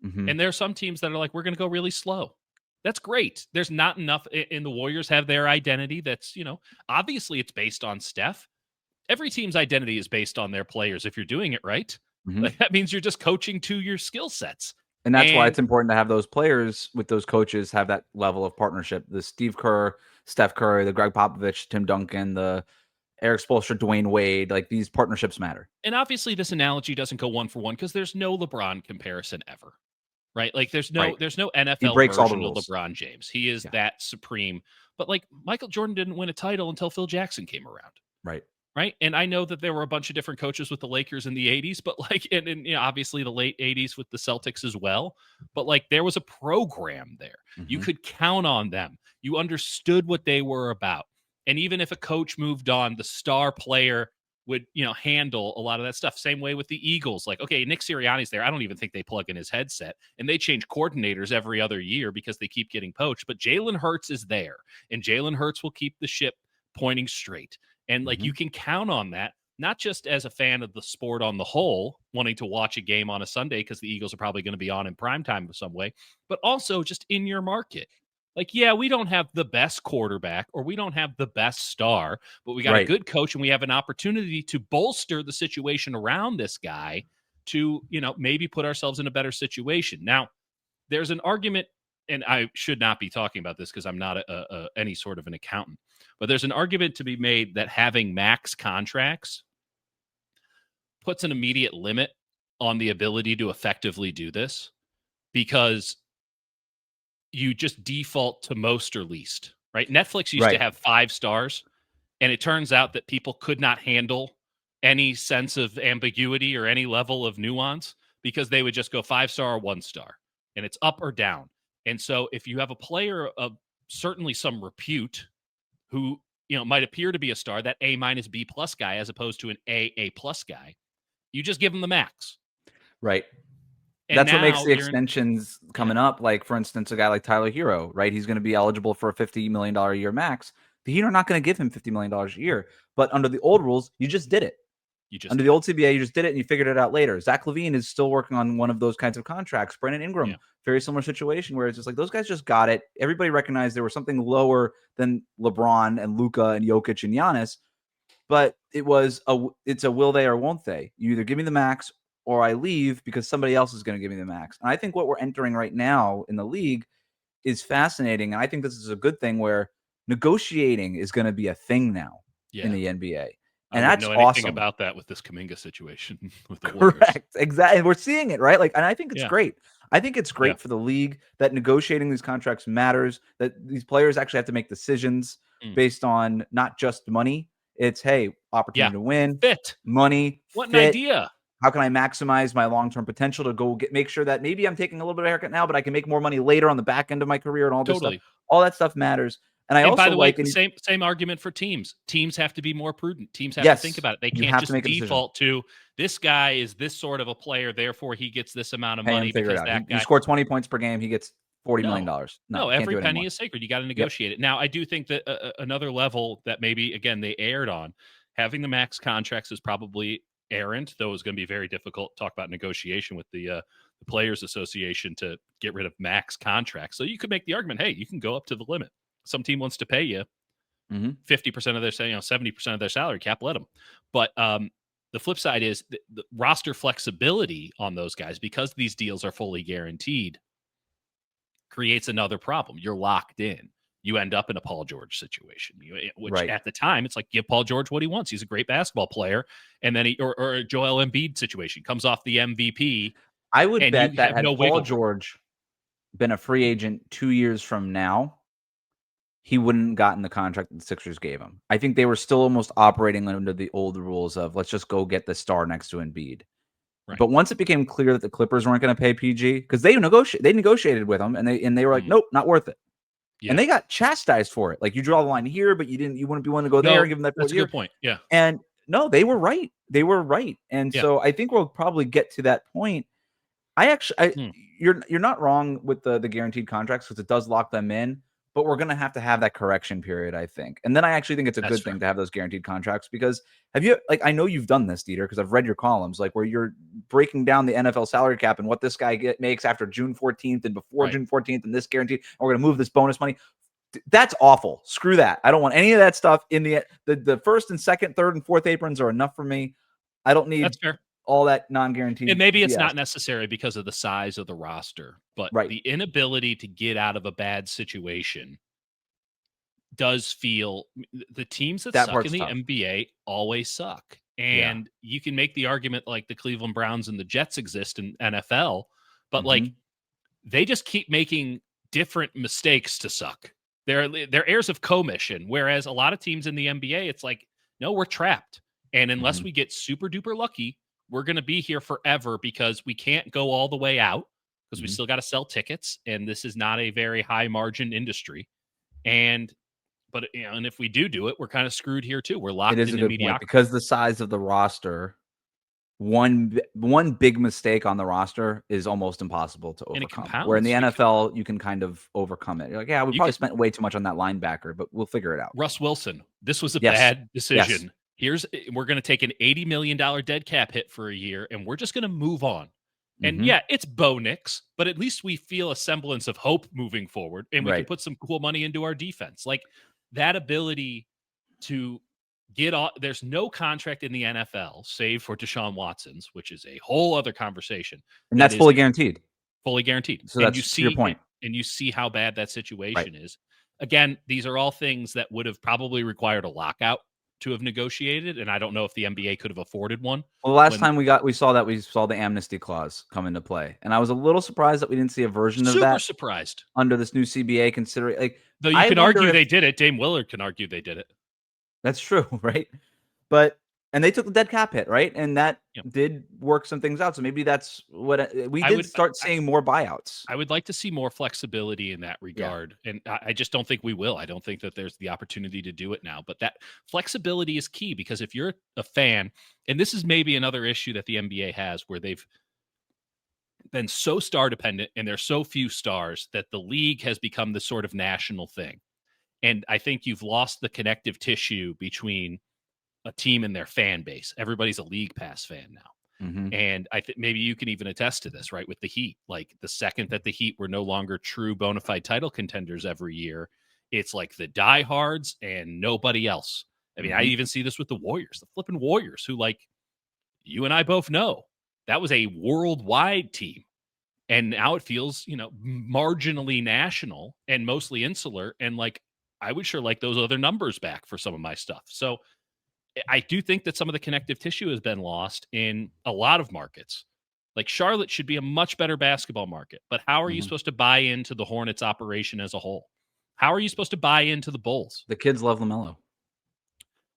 Mhm. And there are some teams that are like, we're going to go really slow. That's great. There's not enough. And the Warriors have their identity. That's, obviously it's based on Steph. Every team's identity is based on their players if you're doing it right. Mhm. Like, that means you're just coaching to your skill sets. And that's why And it's important to have those players with those coaches have that level of partnership. The Steve Kerr, Steph Curry, the Greg Popovich, Tim Duncan, the Eric Spoelstra, Dwayne Wade, like these partnerships matter. and obviously this analogy doesn't go one for one because there's no LeBron comparison ever. Right? Like Right. there's no He NFL breaks all the version of rules. LeBron James. He is Yeah. that supreme. But like Michael Jordan didn't win a title until Phil Jackson came around. Right. Right. And I know that there were a bunch of different coaches with the Lakers in the 80s, but like, and obviously the late 80s with the Celtics as well. But like, there was a program there. You Mhm. could count on them. You understood what they were about. And even if a coach moved on, the star player would, handle a lot of that stuff. Same way with the Eagles. Like, okay, Nick Sirianni's there. I don't even think they plug in his headset. And they change coordinators every other year because they keep getting poached. But Jalen Hurts is there. And Jalen Hurts will keep the ship pointing straight. And like you Mhm. can count on that, not just as a fan of the sport on the whole, wanting to watch a game on a Sunday because the Eagles are probably going to be on in primetime some way, but also just in your market. Like, yeah, we don't have the best quarterback or we don't have the best star, but we got a good coach and we have an opportunity to bolster the situation around this guy to, maybe put ourselves in a better situation. Now, there's an argument, and I should not be talking about this because I'm not any sort of an accountant, but there's an argument to be made that having max contracts puts an immediate limit on the ability to effectively do this, because you just default to most or least, right? Netflix used to have 5 stars, and it turns out that people could not handle any sense of ambiguity or any level of nuance because they would just go 5-star or 1-star, and it's up or down. And so if you have a player of certainly some repute who, might appear to be a star, that A minus B plus guy, as opposed to an A plus guy, you just give them the max. Right. And that's what makes the extensions coming up. Like, for instance, a guy like Tyler Hero, right? He's going to be eligible for a $50 million a year max. The Heat are not going to give him $50 million a year. But under the old rules, you just did it. Under the old CBA, you just did it and you figured it out later. Zach LaVine is still working on one of those kinds of contracts. Brandon Ingram, very similar situation where it's just like those guys just got it. Everybody recognized there was something lower than LeBron and Luka and Jokic and Giannis, but it's a will they or won't they? You either give me the max or I leave because somebody else is going to give me the max. And I think what we're entering right now in the league is fascinating. And I think this is a good thing where negotiating is going to be a thing now in the NBA. And that's awesome. I don't know anything about that with this Kuminga situation with the Warriors. Correct. Exactly. We're seeing it, right? Like, and I think it's great. I think it's great for the league that negotiating these contracts matters, that these players actually have to make decisions based on not just money. It's, hey, opportunity to win, money, What an idea. How can I maximize my long-term potential to go make sure that maybe I'm taking a little bit of a haircut now, but I can make more money later on the back end of my career and all this stuff. All that stuff matters. And I also by the way, same argument for teams. Teams have to be more prudent. Teams have to think about it. They can't just default to this guy is this sort of a player, therefore he gets this amount of money because that guy. You score 20 points per game, he gets $40 million. No, every penny is sacred. You got to negotiate it. Now, I do think that another level that maybe, again, they erred on, having the max contracts is probably errant, though it's going to be very difficult to talk about negotiation with the Players Association to get rid of max contracts. So you could make the argument, hey, you can go up to the limit. Some team wants to pay you 50% of their, 70% of their salary cap, let them. But the flip side is the roster flexibility on those guys, because these deals are fully guaranteed, creates another problem. You're locked in. You end up in a Paul George situation, which at the time, it's like, give Paul George what he wants. He's a great basketball player. And then or a Joel Embiid situation, comes off the MVP. I would bet that had Paul George been a free agent 2 years from now, he wouldn't have gotten the contract that the Sixers gave him. I think they were still almost operating under the old rules of let's just go get the star next to Embiid. Right. But once it became clear that the Clippers weren't going to pay PG, because they negotiated with him, and they were like, nope, not worth it. Yeah. And they got chastised for it. Like, you draw the line here, but you wouldn't be willing to go there and give them that. That's a good point. Yeah. And no, they were right. They were right. And so I think we'll probably get to that point. You're not wrong with the guaranteed contracts, because it does lock them in. But we're going to have that correction period, I think. And then I actually think it's a good thing to have those guaranteed contracts, because I know you've done this, Dieter, because I've read your columns, like where you're breaking down the NFL salary cap and what this guy makes after June 14th and before June 14th, and this guaranteed, and we're going to move this bonus money. That's awful. Screw that. I don't want any of that stuff in the first and second, third and fourth aprons are enough for me. I don't need all that non-guaranteed. And maybe it's not necessary because of the size of the roster, but the inability to get out of a bad situation does feel the teams that suck in the NBA always suck. And you can make the argument like the Cleveland Browns and the Jets exist in NFL, but like they just keep making different mistakes to suck. They're heirs of commission, whereas a lot of teams in the NBA, it's like, no, we're trapped. And unless we get super duper lucky, we're going to be here forever, because we can't go all the way out, because we still got to sell tickets, and this is not a very high margin industry. But if we do it, we're kind of screwed here too. We're locked into mediocrity because the size of the roster. One big mistake on the roster is almost impossible to overcome. Where in the NFL, you can kind of overcome it. You're like, we probably spent way too much on that linebacker, but we'll figure it out. Russ Wilson, this was a bad decision. we're going to take an $80 million dead cap hit for a year, and we're just going to move on. And Mhm. yeah, it's Bo Nix, but at least we feel a semblance of hope moving forward, and we can Right. put some cool money into our defense. Like that ability to get off. There's no contract in the NFL, save for Deshaun Watson's, which is a whole other conversation. And That that's is fully guaranteed. fully guaranteed. So And you that's to your see point. and you see how bad that Right. situation is. Again, these are all things that would have probably required a lockout to have negotiated, and I don't know if the NBA could have afforded one. Well, last When time we saw the amnesty clause come into play, and I was a little surprised that we didn't see a version of super that surprised. under this new CBA. Considering, like, Though you I can wonder argue if they did it. Dame Willard can argue they did it. that's true, right? But and they took the dead cap hit, right? And that Yep. did work some things out. So maybe that's what we I did would start seeing more buyouts. I would like to see more flexibility in that Yeah. regard. And I just don't think we will. I don't think that there's the opportunity to do it now. But that flexibility is key, because if you're a fan, and this is maybe another issue that the NBA has, where they've been so star dependent and there's so few stars that the league has become the sort of national thing. And I think you've lost the connective tissue between a team and their fan base. Everybody's a league pass fan now. Mhm. And I think maybe you can even attest to this, right? With the Heat, like the second that the Heat were no longer true bona fide title contenders every year, it's like the diehards and nobody else. I mean, I Mhm. even see this with the Warriors, the flipping Warriors, who, like, you and I both know that was a worldwide team. And now it feels, marginally national and mostly insular. And like, I would sure like those other numbers back for some of my stuff. So I do think that some of the connective tissue has been lost in a lot of markets. Like Charlotte should be a much better basketball market, but how are you Mhm. supposed to buy into the Hornets operation as a whole? How are you supposed to buy into the Bulls? The kids love LaMelo.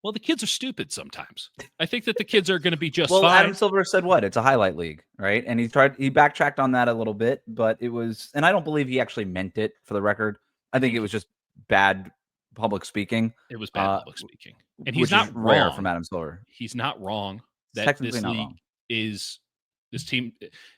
Well, the kids are stupid sometimes. I think that the kids are going to be just Well, Adam fine. Silver said what? It's a highlight league, right? And he backtracked on that a little bit, but it was, and I don't believe he actually meant it, for the record. I I think think it was just bad public speaking, it was bad uh, public speaking. And he's which is not rare from wrong. Adam Silver. He's not wrong It's that technically this not league wrong. is this team.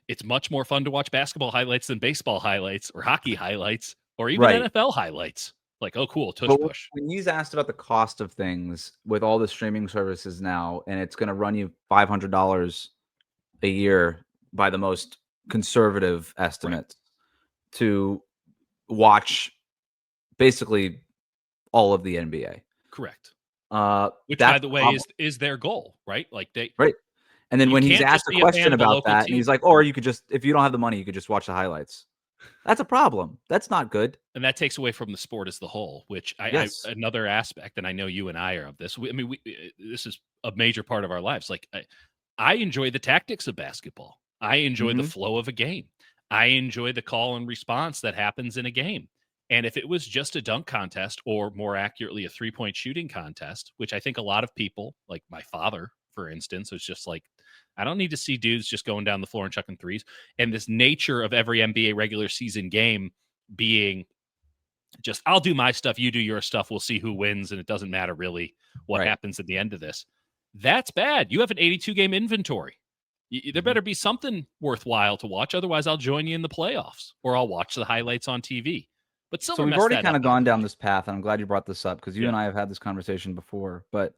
It's much more fun to watch basketball highlights than baseball highlights or hockey highlights or even Right. NFL highlights. Like, oh, cool, tush But push. when he's asked about the cost of things with all the streaming services now, and it's going to run you $500 a year by the most conservative Right. estimates to watch basically all of the NBA. Correct. Which, by That's the the way, problem, is their goal, right? Like right? And then you when he's can't asked just a be a fan question of a about local that, and he's team. like, "Or you could just, if you don't have the money, you could just watch the highlights." That's a problem. That's not good. And that takes away from the sport as the whole, which I Yes. another aspect, and I know you and I are of this. This is a major part of our lives. Like, I enjoy the tactics of basketball. I enjoy the Mhm. flow of a game. I enjoy the call and response that happens in a game. And if it was just a dunk contest, or more accurately, a 3-point shooting contest, which I think a lot of people, like my father, for instance, was just like, I don't need to see dudes just going down the floor and chucking threes. And this nature of every NBA regular season game being just, I'll do my stuff, you do your stuff, we'll see who wins, and it doesn't matter really what Right. happens at the end of this. That's bad. You have an 82 game inventory. There Mhm. better be something worthwhile to watch. Otherwise, I'll join you in the playoffs, or I'll watch the highlights on TV. But So Silver we've messed already that kind up of the gone other down day. this path, and I'm glad you brought this up, because you Yeah, and I have had this conversation before. But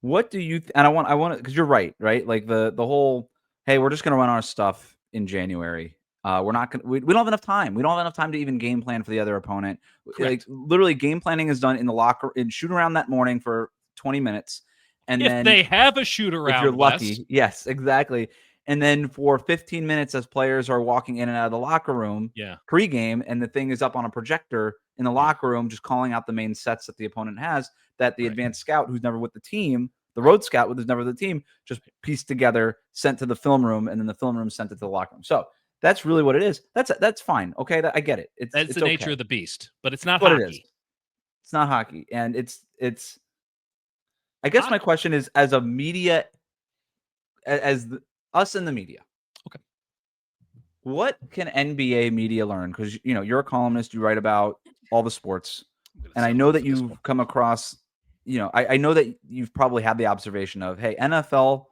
what do you and I want to, because you're right, right? Like the whole, hey, we're just going to run our stuff in January. We're not going. We don't have enough time. We don't have enough time to even game plan for the other opponent. Like, correct. literally, game planning is done in the locker, in shoot around that morning for 20 minutes, and If then they have a shoot if you're around, Wes, lucky, yes, exactly. And then for 15 minutes, as players are walking in and out of the locker room yeah, pregame, and the thing is up on a projector in the yeah, locker room, just calling out the main sets that the opponent has, that the right, advanced scout, who's never with the team, the right, road scout, who's never with the team, just pieced together, sent to the film room, and then the film room sent it to the locker room. So that's really what it is. That's fine. Okay, I get it. It's that's the it's nature okay. of the beast. But it's not It's what it is. hockey. It's not hockey, and it's. I guess my Hockey. question is, as a media, us in the media, Okay, what can NBA media learn? Because you're a columnist, you write about all the sports, I'm gonna and I settle know in that for this one. you've come across, I know that you've probably had the observation of, hey, NFL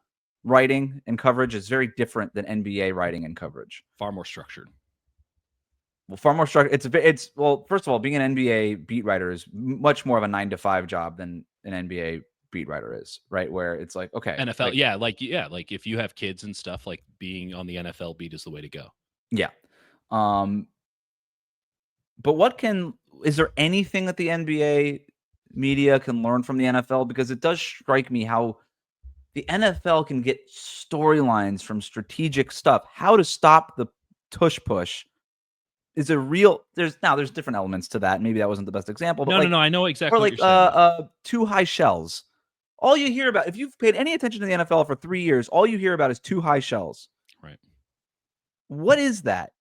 writing and coverage is very different than NBA writing and coverage. Far more structured. Well, far more structured. Well, first of all, being an NBA beat writer is much more of a 9 to 5 job than an NBA beat writer is, right? Where it's like, okay, NFL, like if you have kids and stuff, like being on the NFL beat is the way to go. Yeah. But is there anything that the NBA media can learn from the NFL? Because it does strike me how the NFL can get storylines from strategic stuff. How to stop the tush push is a real. There's different elements to that. Maybe that wasn't the best example, but No, I know exactly or what you're saying. Too high shells. All you hear about, if you've paid any attention to the NFL for 3 years, all you hear about is too high shells. Right. What is that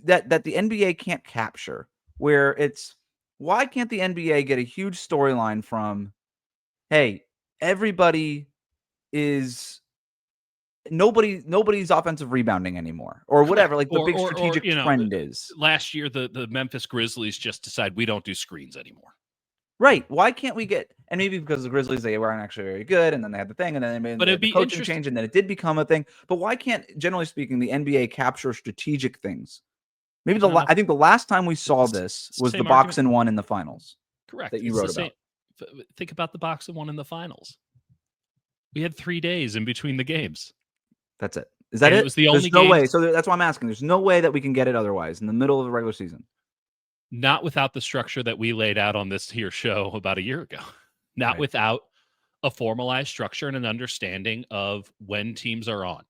the NBA can't capture? Where it's, why can't the NBA get a huge storyline from, hey, everybody is nobody's offensive rebounding anymore, or whatever, like the big strategic trend is. Last year, the Memphis Grizzlies just decide we don't do screens anymore. Right. Why can't we get, and maybe because the Grizzlies, they weren't actually very good, and then they had the thing, and then they made the coaching change, and then it did become a thing. But why can't, generally speaking, the NBA capture strategic things? Maybe I think the last time we saw this was the box and one in the finals. Correct. That you wrote about. Think about the box and one in the finals. We had 3 days in between the games. That's it. Is that it? It was the only game. No way. So that's why I'm asking. There's no way that we can get it otherwise in the middle of the regular season. Not without the structure that we laid out on this here show about a year ago. Not without a formalized structure and an understanding of when teams are on.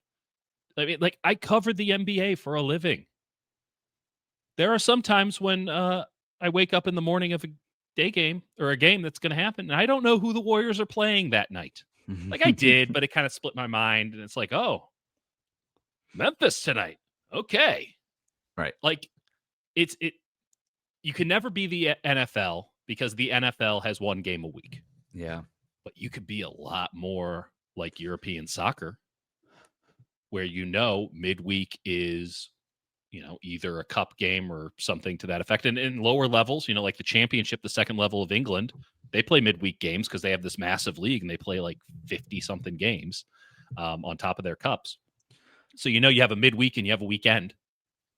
I mean, like, I covered the NBA for a living. There are some times when I wake up in the morning of a day game or a game that's going to happen, and I don't know who the Warriors are playing that night. Like, I did, but it kind of split my mind, and it's like, oh, Memphis tonight. Okay. Right. Like, you can never be the NFL because the NFL has one game a week. Yeah. But you could be a lot more like European soccer, where midweek is, either a cup game or something to that effect. And in lower levels, like the championship, the second level of England, they play midweek games because they have this massive league and they play like 50-something games on top of their cups. So, you have a midweek and you have a weekend.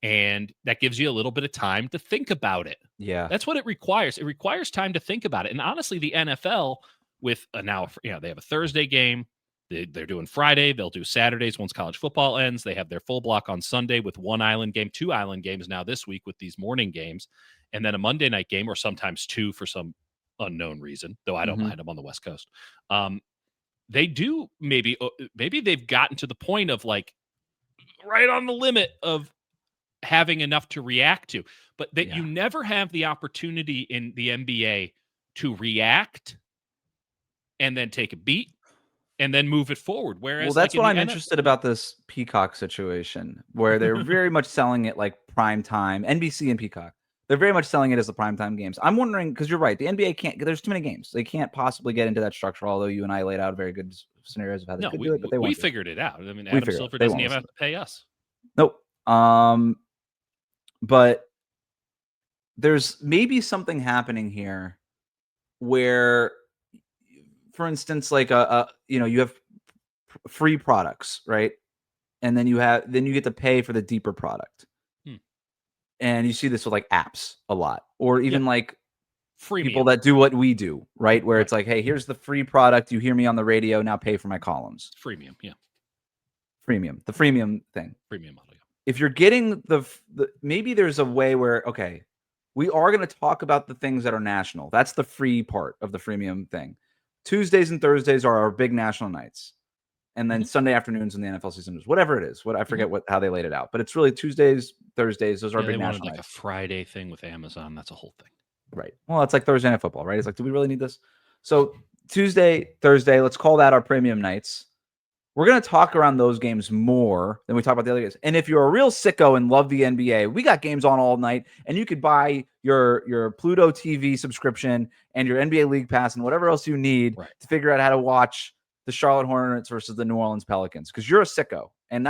And that gives you a little bit of time to think about it. Yeah. That's what it requires. It requires time to think about it. And honestly, the NFL with they have a Thursday game. They're doing Friday. They'll do Saturdays once college football ends. They have their full block on Sunday with one island game, 2 island games now this week with these morning games, and then a Monday night game, or sometimes 2 for some unknown reason, though I don't mind them on the West Coast. They do maybe they've gotten to the point of like right on the limit of having enough to react to, but you never have the opportunity in the NBA to react and then take a beat and then move it forward. Whereas, that's what I'm interested about this Peacock situation, where they're very much selling it like prime time. NBC and Peacock, they're very much selling it as the prime time games. I'm wondering, because you're right, the NBA can't. There's too many games. They can't possibly get into that structure. Although you and I laid out very good scenarios of how they could do it, but they won't. We figured it out. I mean, Adam Silver doesn't even have to pay us. Nope. But there's maybe something happening here where, for instance, like you have free products, right? And then you get to pay for the deeper product. And you see this with like apps a lot, or even like freemium. People that do what we do, right? Where it's like, hey, here's the free product. You hear me on the radio, now pay for my columns. Freemium, yeah. Freemium, the freemium thing. Freemium model, yeah. If you're getting maybe there's a way where, okay, we are going to talk about the things that are national. That's the free part of the freemium thing. Tuesdays and Thursdays are our big national nights. And then Sunday afternoons in the NFL season is whatever it is. I forget how they laid it out, but it's really Tuesdays, Thursdays. Those are our big national nights. Like a Friday thing with Amazon. That's a whole thing. Right. Well, it's like Thursday Night Football, right? It's like, do we really need this? So Tuesday, Thursday, let's call that our premium nights. We're going to talk around those games more than we talk about the other games. And if you're a real sicko and love the NBA, we got games on all night, and you could buy your Pluto TV subscription and your NBA League Pass and whatever else you need to figure out how to watch the Charlotte Hornets versus the New Orleans Pelicans, because you're a sicko. And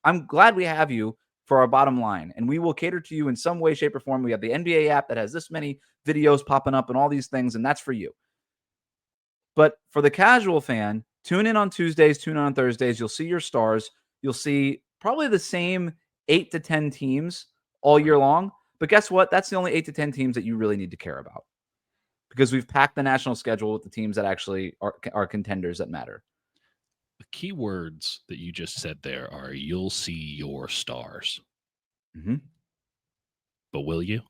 I'm glad we have you for our bottom line, and we will cater to you in some way, shape, or form. We have the NBA app that has this many videos popping up and all these things, and that's for you. But for the casual fan, tune in on Tuesdays, tune in on Thursdays. You'll see your stars. You'll see probably the same 8 to 10 teams all year long. But guess what? That's the only 8 to 10 teams that you really need to care about. because we've packed the national schedule with the teams that actually are contenders that matter. The key words that you just said there are you'll see your stars. Mm-hmm. But will you?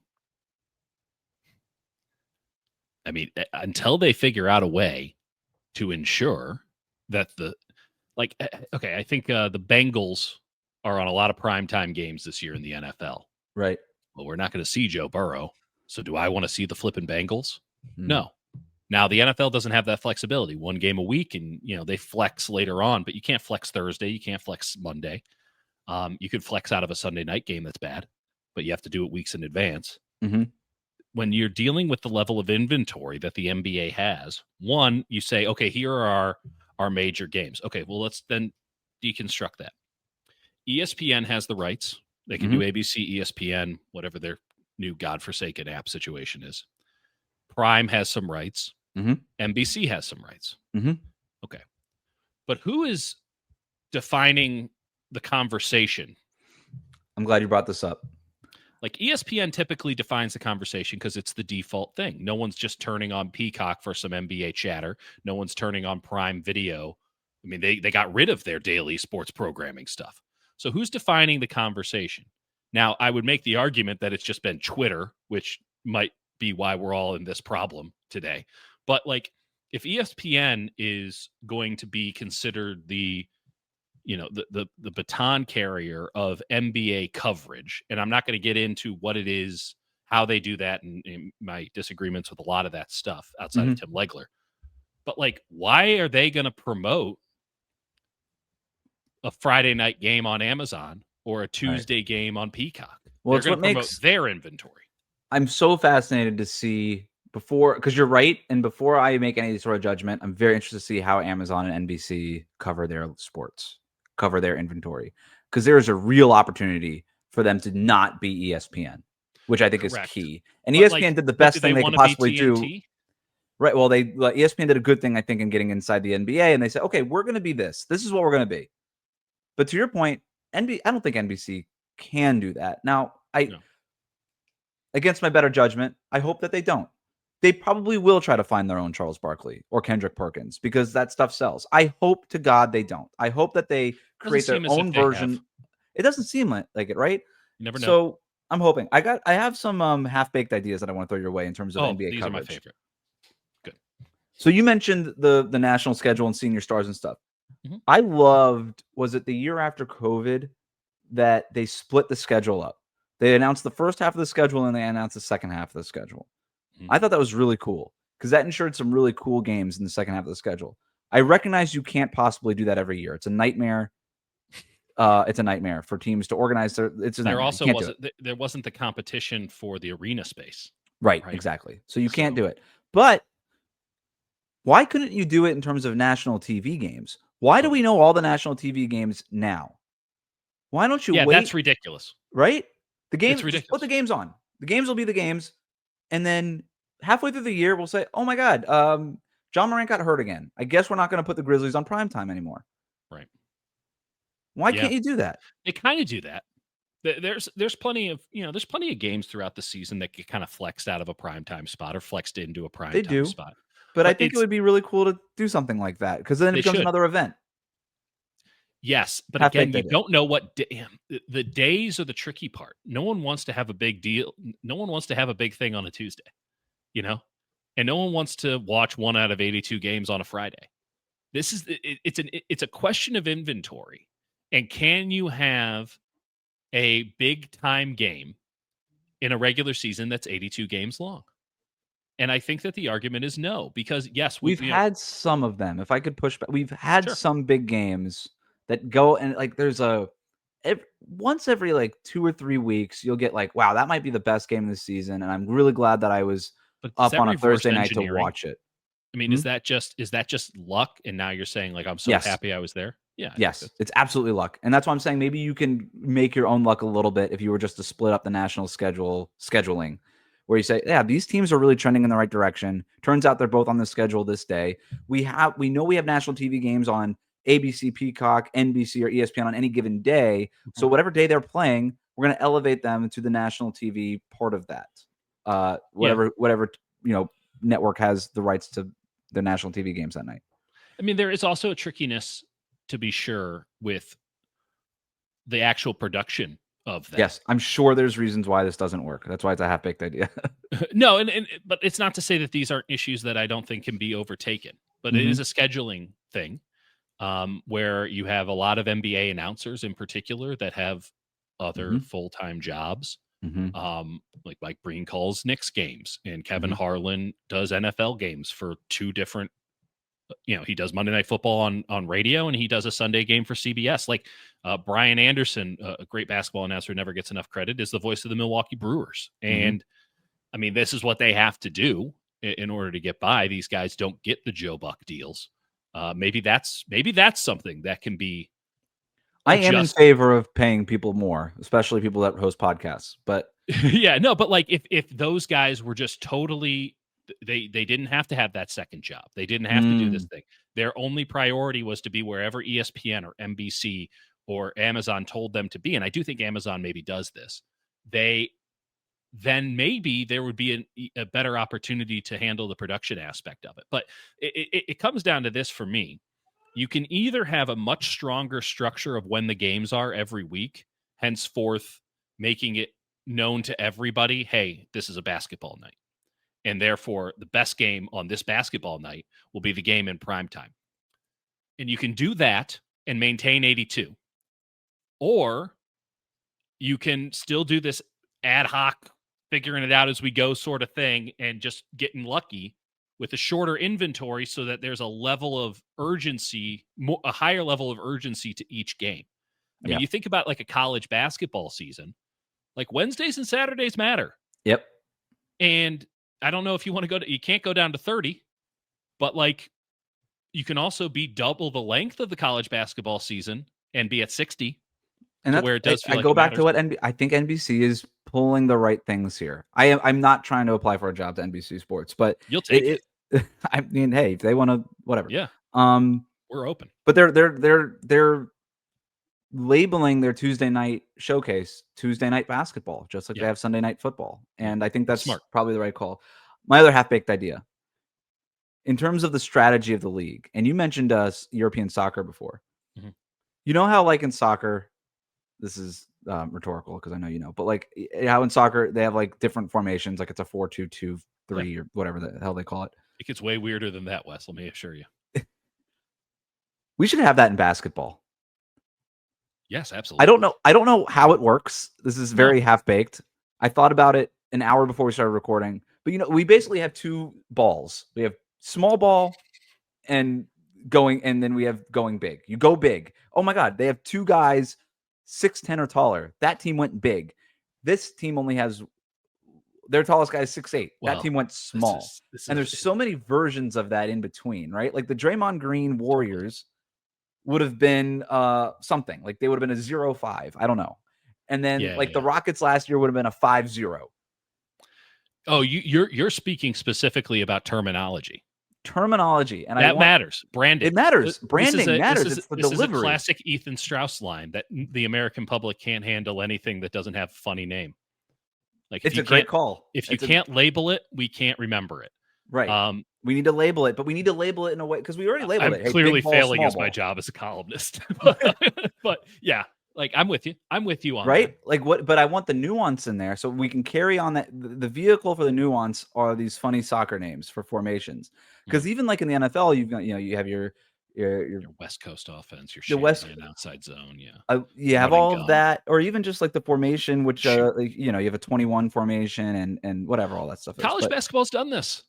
I mean, until they figure out a way to ensure that I think the Bengals are on a lot of primetime games this year in the NFL. Right. Well, we're not going to see Joe Burrow. So do I want to see the flipping Bengals? Mm. No. Now, the NFL doesn't have that flexibility. One game a week, and they flex later on, but you can't flex Thursday. You can't flex Monday. You could flex out of a Sunday night game that's bad, but you have to do it weeks in advance. Mm-hmm. When you're dealing with the level of inventory that the NBA has, one, you say, okay, here are our major games. Okay, well, let's then deconstruct that. ESPN has the rights. They can do ABC, ESPN, whatever their new godforsaken app situation is. Prime has some rights. NBC has some rights. Okay. But who is defining the conversation? I'm glad you brought this up. Like ESPN typically defines the conversation because it's the default thing. No one's just turning on Peacock for some NBA chatter. No one's turning on Prime Video. I mean, they got rid of their daily sports programming stuff. So who's defining the conversation? Now, I would make the argument that it's just been Twitter, which might be why we're all in this problem today. But like, if ESPN is going to be considered the baton carrier of NBA coverage, and I'm not going to get into what it is, how they do that, and my disagreements with a lot of that stuff outside of Tim Legler. But like, why are they going to promote a Friday night game on Amazon or a Tuesday game on Peacock? Well, they're going to promote their inventory. I'm so fascinated to see because you're right. And before I make any sort of judgment, I'm very interested to see how Amazon and NBC cover their sports, cover their inventory, because there is a real opportunity for them to not be ESPN, which I think is key. And ESPN did the best thing they could possibly do. Right. Well, ESPN did a good thing, I think, in getting inside the NBA, and they said, okay, we're going to be this. This is what we're going to be. But to your point, I don't think NBC can do that. Now, against my better judgment, I hope that they don't. They probably will try to find their own Charles Barkley or Kendrick Perkins because that stuff sells. I hope to God they don't. I hope that they create their own version. It doesn't seem like it, right? You never know. So I'm hoping. I have some half-baked ideas that I want to throw your way in terms of NBA these coverage. Are my favorite. Good. So you mentioned the national schedule and senior stars and stuff. I loved, was it the year after COVID that they split the schedule up? They announced the first half of the schedule and they announced the second half of the schedule. I thought that was really cool because that ensured some really cool games in the second half of the schedule. I recognize you can't possibly do that every year. It's a nightmare. It's a nightmare for teams to organize their. There also wasn't the competition for the arena space. Right, exactly. So you can't do it. But why couldn't you do it in terms of national TV games? Why do we know all the national TV games now? Why don't you wait? Yeah, that's ridiculous. Right? The games, it's ridiculous. Put the games on. The games will be the games. And then halfway through the year, we'll say, oh my God, John Morant got hurt again. I guess we're not going to put the Grizzlies on primetime anymore. Right. Why can't you do that? They kind of do that. There's plenty of games throughout the season that get kind of flexed out of a primetime spot or flexed into a primetime spot. But I think it would be really cool to do something like that because then it becomes another event. Yes, but again, you don't know what the days are the tricky part. No one wants to have a big deal. No one wants to have a big thing on a Tuesday, and no one wants to watch 1 out of 82 games on a Friday. It's a question of inventory, and can you have a big time game in a regular season that's 82 games long? And I think that the argument is no, because yes, we've had some of them. If I could push back, we've had some big games that go and like there's once every like 2 or 3 weeks, you'll get like, wow, that might be the best game of the season. And I'm really glad that I was up on a Thursday night to watch it. I mean, is that just luck? And now you're saying like, I'm so happy I was there. Yeah. Yes, it's absolutely luck. And that's why I'm saying maybe you can make your own luck a little bit if you were just to split up the national scheduling where you say, yeah, these teams are really trending in the right direction. Turns out they're both on the schedule this day. We know we have national TV games on ABC, Peacock, NBC, or ESPN on any given day. So whatever day they're playing, we're going to elevate them to the national TV part of that. Whatever network has the rights to the national TV games that night. I mean, there is also a trickiness, to be sure, with the actual production of that. Yes, I'm sure there's reasons why this doesn't work. That's why it's a half-baked idea. No, but it's not to say that these aren't issues that I don't think can be overtaken. But it is a scheduling thing, where you have a lot of NBA announcers in particular that have other full-time jobs. Like Mike Breen calls Knicks games, and Kevin Harlan does NFL games for two different. He does Monday Night Football on radio, and he does a Sunday game for CBS. Like Brian Anderson, a great basketball announcer who never gets enough credit, is the voice of the Milwaukee Brewers. And I mean, this is what they have to do in order to get by. These guys don't get the Joe Buck deals. Maybe that's something that can be. I am in favor of paying people more, especially people that host podcasts. But yeah, no, but like if those guys were just totally. They didn't have to have that second job. They didn't have to do this thing. Their only priority was to be wherever ESPN or NBC or Amazon told them to be. And I do think Amazon maybe does this. Then maybe there would be a better opportunity to handle the production aspect of it. But it comes down to this for me. You can either have a much stronger structure of when the games are every week, henceforth making it known to everybody, hey, this is a basketball night. And therefore, the best game on this basketball night will be the game in prime time. And you can do that and maintain 82. Or you can still do this ad hoc, figuring it out as we go sort of thing and just getting lucky with a shorter inventory so that there's a level of urgency, a higher level of urgency to each game. I mean, you think about like a college basketball season, like Wednesdays and Saturdays matter. Yep. And I don't know if you want to you can't go down to 30, but like you can also be double the length of the college basketball season and be at 60. And that's where it does feel I go back to what I think NBC is pulling the right things here. I'm not trying to apply for a job to NBC Sports, but you'll take it. I mean, hey, if they want to, whatever. Yeah. We're open. But they're labeling their Tuesday night showcase Tuesday night basketball, just like they have Sunday night football. And I think that's smart. Probably the right call. My other half-baked idea, in terms of the strategy of the league, and you mentioned European soccer before. You know how, like in soccer, this is rhetorical because I know you know, but like how in soccer they have like different formations, like it's a 4-2-2-3 or whatever the hell they call it. It gets way weirder than that, Wes. Let me assure you. We should have that in basketball. Yes, absolutely. I don't know how it works. This is very half-baked. I thought about it an hour before we started recording. But we basically have two balls. We have small ball and then we have going big. You go big. Oh my God, they have two guys 6'10" or taller. That team went big. This team only has their tallest guy is 6'8". That team went small. And there's so many versions of that in between, right? Like the Draymond Green Warriors would have been something like they would have been a 0-5. I don't know. And then the Rockets last year would have been a 5-0. Oh, you're speaking specifically about terminology. And that matters. Branding. It matters. Branding matters. It's the delivery. This is a classic Ethan Strauss line that the American public can't handle anything that doesn't have a funny name. Like it's a great call. If you can't label it, we can't remember it. Right. We need to label it, but we need to label it in a way because we already labeled it. I'm clearly failing as my job as a columnist. but yeah. Like I'm with you on right. That. Like what? But I want the nuance in there so we can carry on that. The vehicle for the nuance are these funny soccer names for formations. Because even like in the NFL, you've got you have your West Coast offense, your West outside zone, you have all of that, or even just like the formation, which you have a 21 formation and whatever all that stuff. College basketball's done this.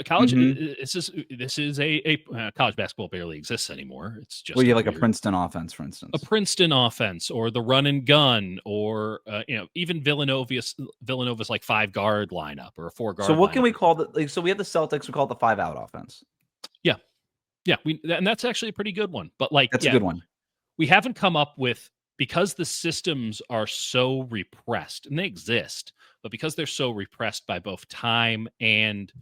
College. This is a college basketball barely exists anymore. It's just you have like a Princeton offense, for instance, a Princeton offense, or the run and gun, or even Villanova's like 5-guard lineup or a 4-guard. So what can we call the? So we have the Celtics. We call it the 5-out offense. Yeah, and that's actually a pretty good one. But that's a good one. We haven't come up with because the systems are so repressed, and they exist, but because they're so repressed by both time and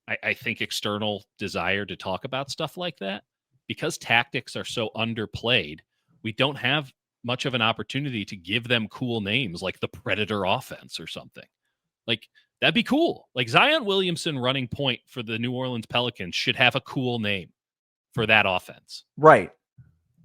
I think external desire to talk about stuff like that, because tactics are so underplayed, we don't have much of an opportunity to give them cool names like the Predator offense or something. Like That'd be cool. Like Zion Williamson running point for the New Orleans Pelicans should have a cool name for that offense. Right.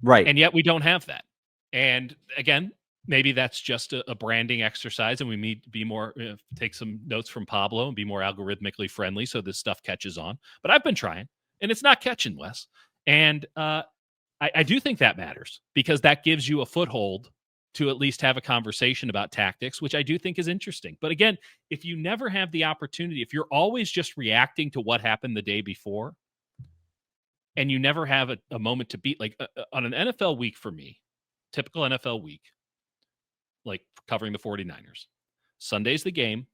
And yet we don't have that. And again, maybe that's just a branding exercise, and we need to be more, take some notes from Pablo and be more algorithmically friendly so this stuff catches on. But I've been trying, and it's not catching, Wes. And I do think that matters, because that gives you a foothold to at least have a conversation about tactics, which I do think is interesting. But again, if you never have the opportunity, if you're always just reacting to what happened the day before, and you never have a moment to beat, like on an NFL week for me, typical NFL week, like covering the 49ers, Sunday's the game.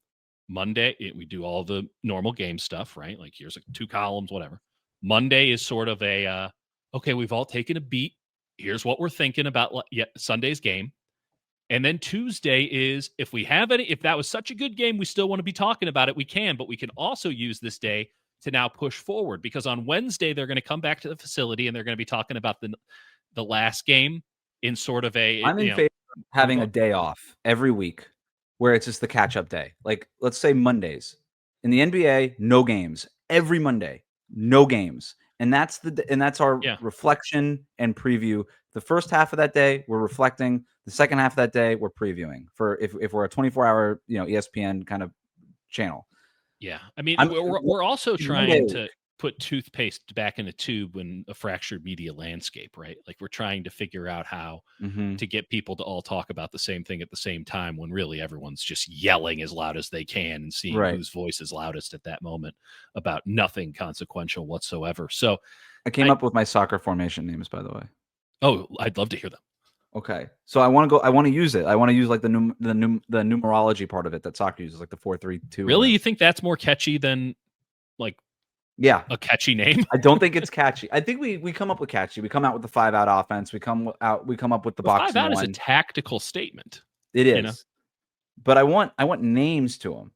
Monday, we do all the normal game stuff, right? Like here's 2 columns, whatever. Monday is sort of a, okay, we've all taken a beat. Here's what we're thinking about Sunday's game. And then Tuesday is, if that was such a good game, we still want to be talking about it, we can, but we can also use this day to now push forward, because on Wednesday, they're going to come back to the facility and they're going to be talking about the last game in sort of I'm in favor of having a day off every week where it's just the catch-up day. Like, let's say Mondays. In the NBA, no games. Every Monday, no games. And that's our reflection and preview. The first half of that day, we're reflecting. The second half of that day, we're previewing for if we're a 24-hour, ESPN kind of channel. Yeah. I mean, we're also trying to put toothpaste back in a tube in a fractured media landscape, right? Like we're trying to figure out how to get people to all talk about the same thing at the same time, when really everyone's just yelling as loud as they can and seeing whose voice is loudest at that moment about nothing consequential whatsoever. So I came up with my soccer formation names, by the way. Oh, I'd love to hear them. Okay. So I want to use it. I want to use like the numerology part of it that soccer uses, like the 4-3-2. Really? You think that's more catchy than like a catchy name? I don't think it's catchy. I think we come up with catchy. We come out with the 5-out offense. We come up with the box 5-out is a tactical statement. It is. But I want names to them.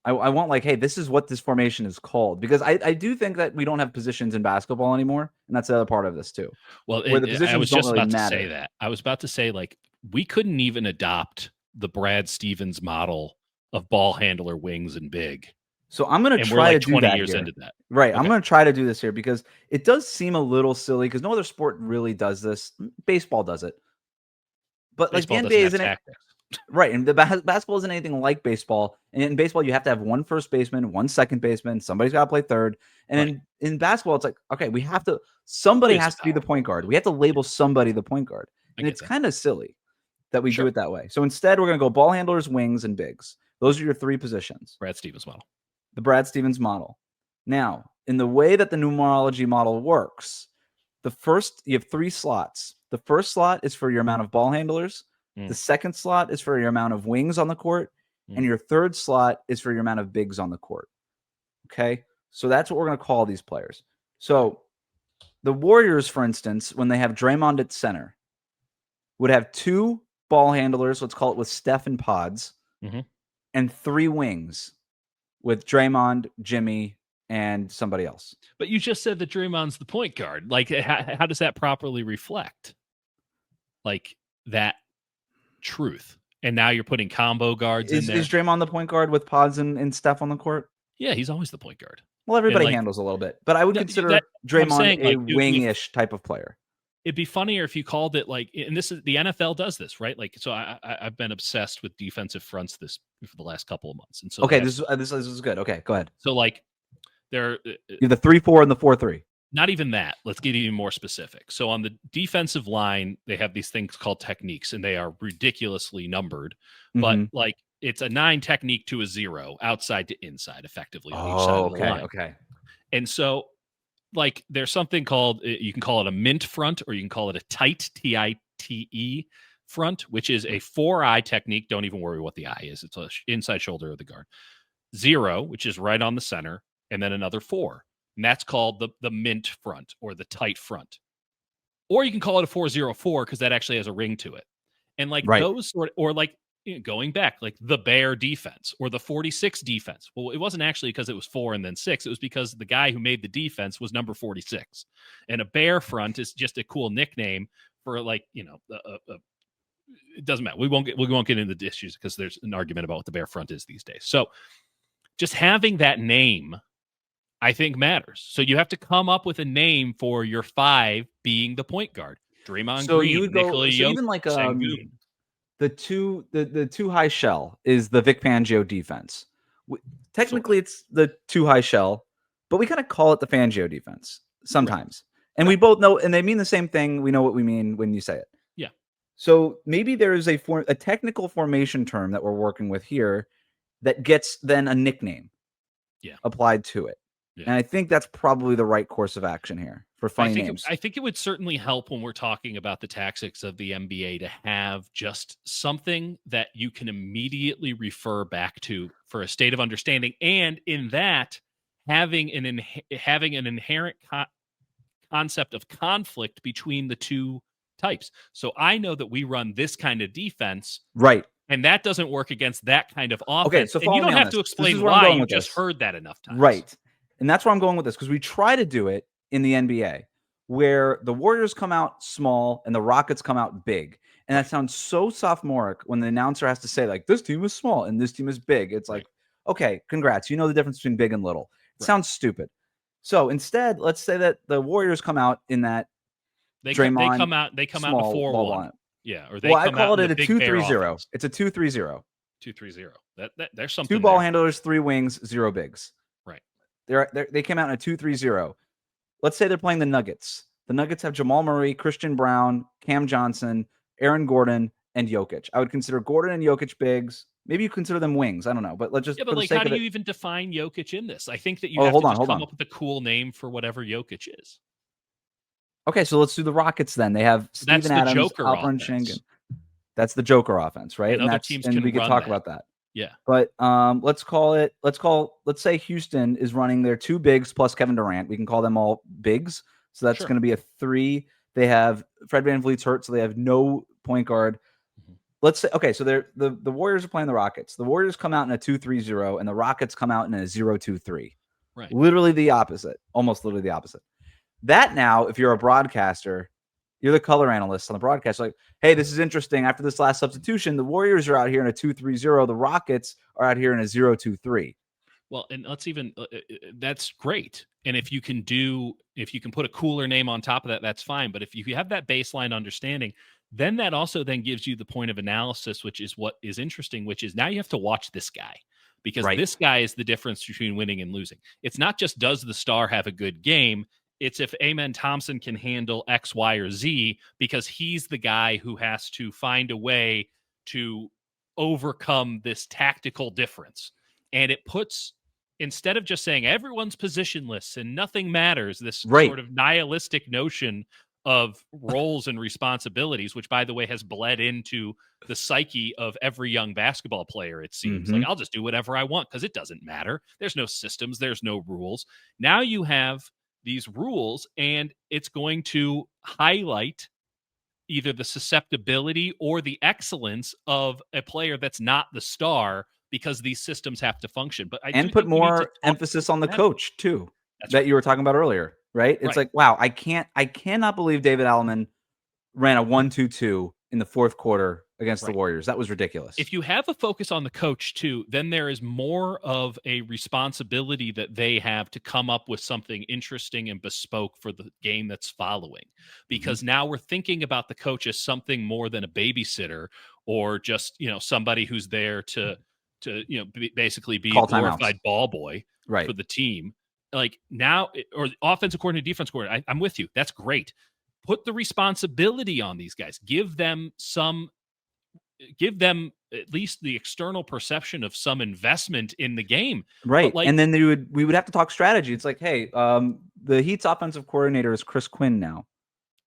I want like, hey, this is what this formation is called, because I do think that we don't have positions in basketball anymore, and that's the other part of this too. Well, I was just about to say that. I was about to say, like, we couldn't even adopt the Brad Stevens model of ball handler, wings, and big. So I'm going to try to do 20 that years here. Into that. Right. Okay. I'm going to try to do this here because it does seem a little silly, because no other sport really does this. Baseball does it. But baseball, like the NBA isn't tactics. Right, and the basketball isn't anything like baseball. And in baseball, you have to have 1 first baseman, 1 second baseman. Somebody's got to play third. And in basketball, it's like, okay, somebody has to be the point guard. We have to label somebody the point guard. And it's kind of silly that we do it that way. So instead, we're going to go ball handlers, wings, and bigs. Those are your 3 positions. Brad Stevens model. The Brad Stevens model. Now, in the way that the numerology model works, you have 3 slots. The first slot is for your amount of ball handlers. The second slot is for your amount of wings on the court, and your third slot is for your amount of bigs on the court. Okay? So that's what we're going to call these players. So the Warriors, for instance, when they have Draymond at center, would have 2 ball handlers, let's call it with Steph and Pods, and 3 wings with Draymond, Jimmy, and somebody else. But you just said that Draymond's the point guard. Like, how does that properly reflect? Like, that truth. And now you're putting combo guards in there. Is Draymond the point guard with Pods and Steph on the court? Yeah, he's always the point guard. Well, everybody handles a little bit, but I would consider Draymond a wing-ish type of player. It'd be funnier if you called it like, and this is the NFL does this, right? Like, so I've been obsessed with defensive fronts for the last couple of months, and so this is good. Okay, go ahead. So like, you're the 3-4 and the 4-3. Not even that. Let's get even more specific. So on the defensive line, they have these things called techniques, and they are ridiculously numbered. But like, it's a 9 technique to a 0, outside to inside, effectively on each side of the line. Okay. And so, like, there's something called, you can call it a mint front, or you can call it a tight, T-I-T-E front, which is a 4-eye technique. Don't even worry what the eye is. It's an inside shoulder of the guard. 0, which is right on the center, and then another 4. And that's called the mint front, or the tight front. Or you can call it a 4-0-4, because that actually has a ring to it. And like those or like, going back, like the Bear defense or the 46 defense. Well, it wasn't actually because it was 4 and then 6. It was because the guy who made the defense was number 46. And a Bear front is just a cool nickname for, like, it doesn't matter. We won't get into the issues because there's an argument about what the Bear front is these days. So just having that name, I think, matters. So you have to come up with a name for your 5 being the point guard. Draymond So you Green, would go, Nikola so Jokic, even like Sengun. the two high shell is the Vic Fangio defense. Technically, Sort of. it's the two high shell, but we kind of call it the Fangio defense sometimes. Right. And we both know, and they mean the same thing. We know what we mean when you say it. Yeah. So maybe there is a technical formation term that we're working with here that gets then a nickname applied to it. Yeah. And I think that's probably the right course of action here for funny names. I think it would certainly help when we're talking about the tactics of the NBA to have just something that you can immediately refer back to for a state of understanding. And in that, having an inherent concept of conflict between the two types. So I know that we run this kind of defense. Right. And that doesn't work against that kind of offense. Okay, so and you don't have to explain why. You just heard that enough times. Right. And that's where I'm going with this, because we try to do it in the NBA where the Warriors come out small and the Rockets come out big. And that sounds so sophomoric when the announcer has to say, like, this team is small and this team is big. It's like, okay, congrats. You know the difference between big and little. It sounds stupid. So instead, let's say that the Warriors come out in that they come out in a 4-1. Yeah, or they I call it a 2-3-0. It's a 2-3-0. 2-3-0. There's something. 2 ball handlers, 3 wings, 0 bigs. Right. They came out in a 2-3-0. Let's say they're playing the Nuggets. The Nuggets have Jamal Murray, Christian Brown, Cam Johnson, Aaron Gordon, and Jokic. I would consider Gordon and Jokic bigs. Maybe you consider them wings. I don't know, but let's just but like, how do you even define Jokic in this? I think that you have to come up with a cool name for whatever Jokic is. Okay, so let's do the Rockets then. They have Steven Adams, Alperen Sengun. That's the Joker offense, right? And other teams can we could talk about that. Yeah. But let's say Houston is running their 2 bigs plus Kevin Durant. We can call them all bigs. So that's going to be a 3. They have Fred VanVleet's hurt, so they have no point guard. Let's say, okay, so the Warriors are playing the Rockets. The Warriors come out in a 2-3-0, and the Rockets come out in a 0-2-3. Right. Literally the opposite. Almost literally the opposite. That now, if you're a broadcaster, you're the color analyst on the broadcast. Like, hey, this is interesting. After this last substitution, the Warriors are out here in a 2-3-0. The Rockets are out here in a 0-2-3. Well, and let's even that's great. And if you can put a cooler name on top of that, that's fine. But if you have that baseline understanding, then that also then gives you the point of analysis, which is what is interesting, which is now you have to watch this guy, because this guy is the difference between winning and losing. It's not just does the star have a good game. It's if Amen Thompson can handle X, Y, or Z, because he's the guy who has to find a way to overcome this tactical difference. And it puts, instead of just saying everyone's positionless and nothing matters, this sort of nihilistic notion of roles and responsibilities, which, by the way, has bled into the psyche of every young basketball player, it seems. Like, I'll just do whatever I want because it doesn't matter. There's no systems. There's no rules. Now you have these rules, and it's going to highlight either the susceptibility or the excellence of a player that's not the star, because these systems have to function. But put more emphasis on the coach too, that you were talking about earlier, right? It's like, wow, I cannot believe David Alleman ran a 1-2-2 in the 4th quarter against the Warriors. That was ridiculous. If you have a focus on the coach too, then there is more of a responsibility that they have to come up with something interesting and bespoke for the game that's following. Because now we're thinking about the coach as something more than a babysitter, or just, somebody who's there to basically be a glorified ball boy for the team. Like now, or offensive coordinator, defense coordinator, I'm with you. That's great. Put the responsibility on these guys. Give them at least the external perception of some investment in the game. Right. And then we would have to talk strategy. It's like, hey, the Heat's offensive coordinator is Chris Quinn now.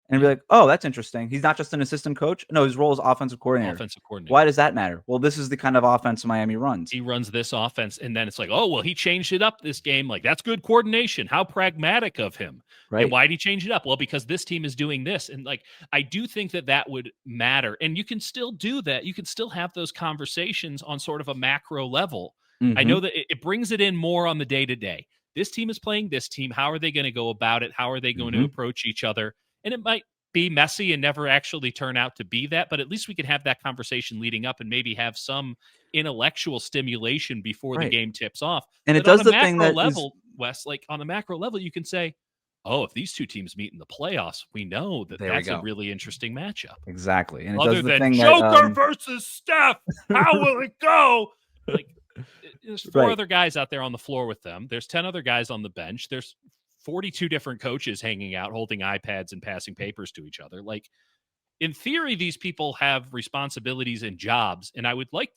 And be like, oh, that's interesting. He's not just an assistant coach. No, his role is offensive coordinator. Why does that matter? Well, this is the kind of offense Miami runs. He runs this offense, and then it's like, oh, well, he changed it up this game. Like, that's good coordination. How pragmatic of him. Right. And why did he change it up? Well, because this team is doing this. And like, I do think that would matter. And you can still do that. You can still have those conversations on sort of a macro level. I know that it brings it in more on the day-to-day. This team is playing this team. How are they going to go about it? How are they going to approach each other? And it might be messy and never actually turn out to be that, but at least we could have that conversation leading up and maybe have some intellectual stimulation before the game tips off. And it But on does a the thing macro that level, Wes, like on a macro level, you can say, oh, if these two teams meet in the playoffs, we know that that's a really interesting matchup. Exactly. And it Other does the than thing Joker that versus Steph, how will it go? Like, there's 4 other guys out there on the floor with them. There's 10 other guys on the bench. There's 42 different coaches hanging out, holding iPads and passing papers to each other. Like, in theory, these people have responsibilities and jobs, and I would like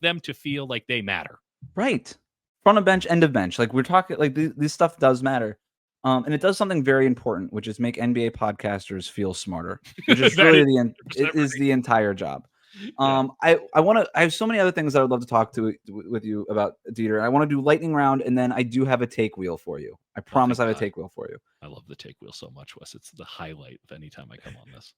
them to feel like they matter. Right. Front of bench, end of bench. Like we're talking, like this stuff does matter. And it does something very important, which is make NBA podcasters feel smarter, which is really the entire job. I have so many other things that I would love to talk with you about, Dieter. I want to do lightning round, and then I do have a take wheel for you. I promise I have a take wheel for you. I love the take wheel so much, Wes. It's the highlight of any time I come on this.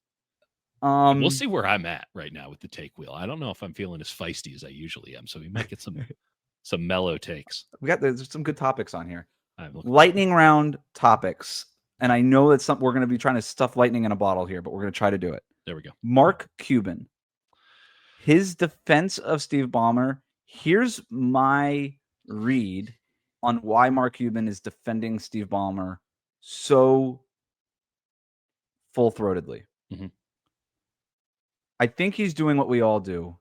We'll see where I'm at right now with the take wheel. I don't know if I'm feeling as feisty as I usually am, so we might get some mellow takes. There's some good topics on here. Lightning round topics. And I know that we're going to be trying to stuff lightning in a bottle here, but we're going to try to do it. There we go. Mark Cuban. His defense of Steve Ballmer. Here's my read on why Mark Cuban is defending Steve Ballmer so full-throatedly. Mm-hmm. I think he's doing what we all do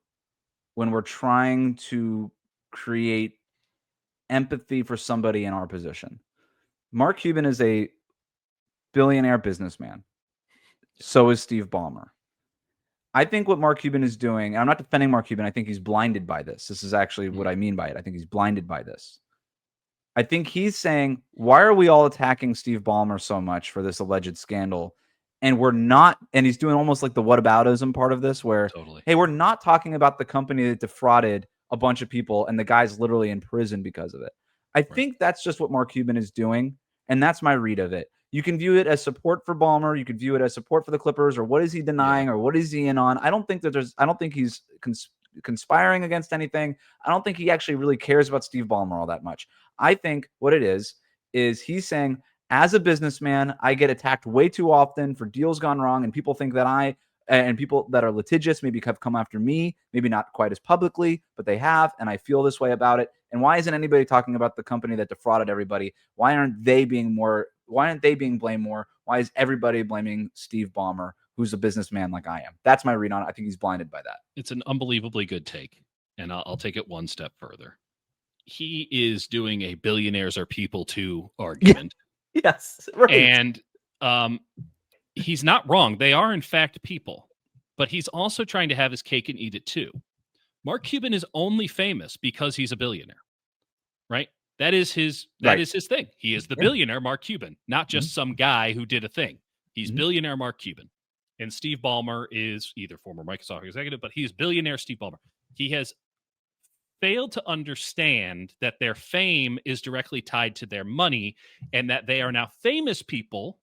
when we're trying to create empathy for somebody in our position. Mark Cuban is a billionaire businessman. So is Steve Ballmer. I think what Mark Cuban is doing, and I'm not defending Mark Cuban, I think he's blinded by this. This is actually what I mean by it. I think he's blinded by this. I think he's saying, why are we all attacking Steve Ballmer so much for this alleged scandal? And we're not, and he's doing almost like the whataboutism part of this, where, hey, we're not talking about the company that defrauded a bunch of people and the guy's literally in prison because of it. I think that's just what Mark Cuban is doing, and that's my read of it. You can view it as support for Ballmer. You could view it as support for the Clippers, or what is he denying, or what is he in on? I don't think he's conspiring against anything. I don't think he actually really cares about Steve Ballmer all that much. I think what it is he's saying, as a businessman, I get attacked way too often for deals gone wrong, and people think that and people that are litigious maybe have come after me, maybe not quite as publicly, but they have, and I feel this way about it. And why isn't anybody talking about the company that defrauded everybody? Why aren't they being blamed more? Why is everybody blaming Steve Ballmer, who's a businessman like I am? That's my read on it. I think he's blinded by that. It's an unbelievably good take, and I'll take it one step further. He is doing a billionaires are people too argument. Yes, right. And he's not wrong. They are, in fact, people. But he's also trying to have his cake and eat it too. Mark Cuban is only famous because he's a billionaire, right? That is his thing. He is the billionaire Mark Cuban, not just some guy who did a thing. He's billionaire Mark Cuban. And Steve Ballmer is either former Microsoft executive, but he's billionaire Steve Ballmer. He has failed to understand that their fame is directly tied to their money, and that they are now famous people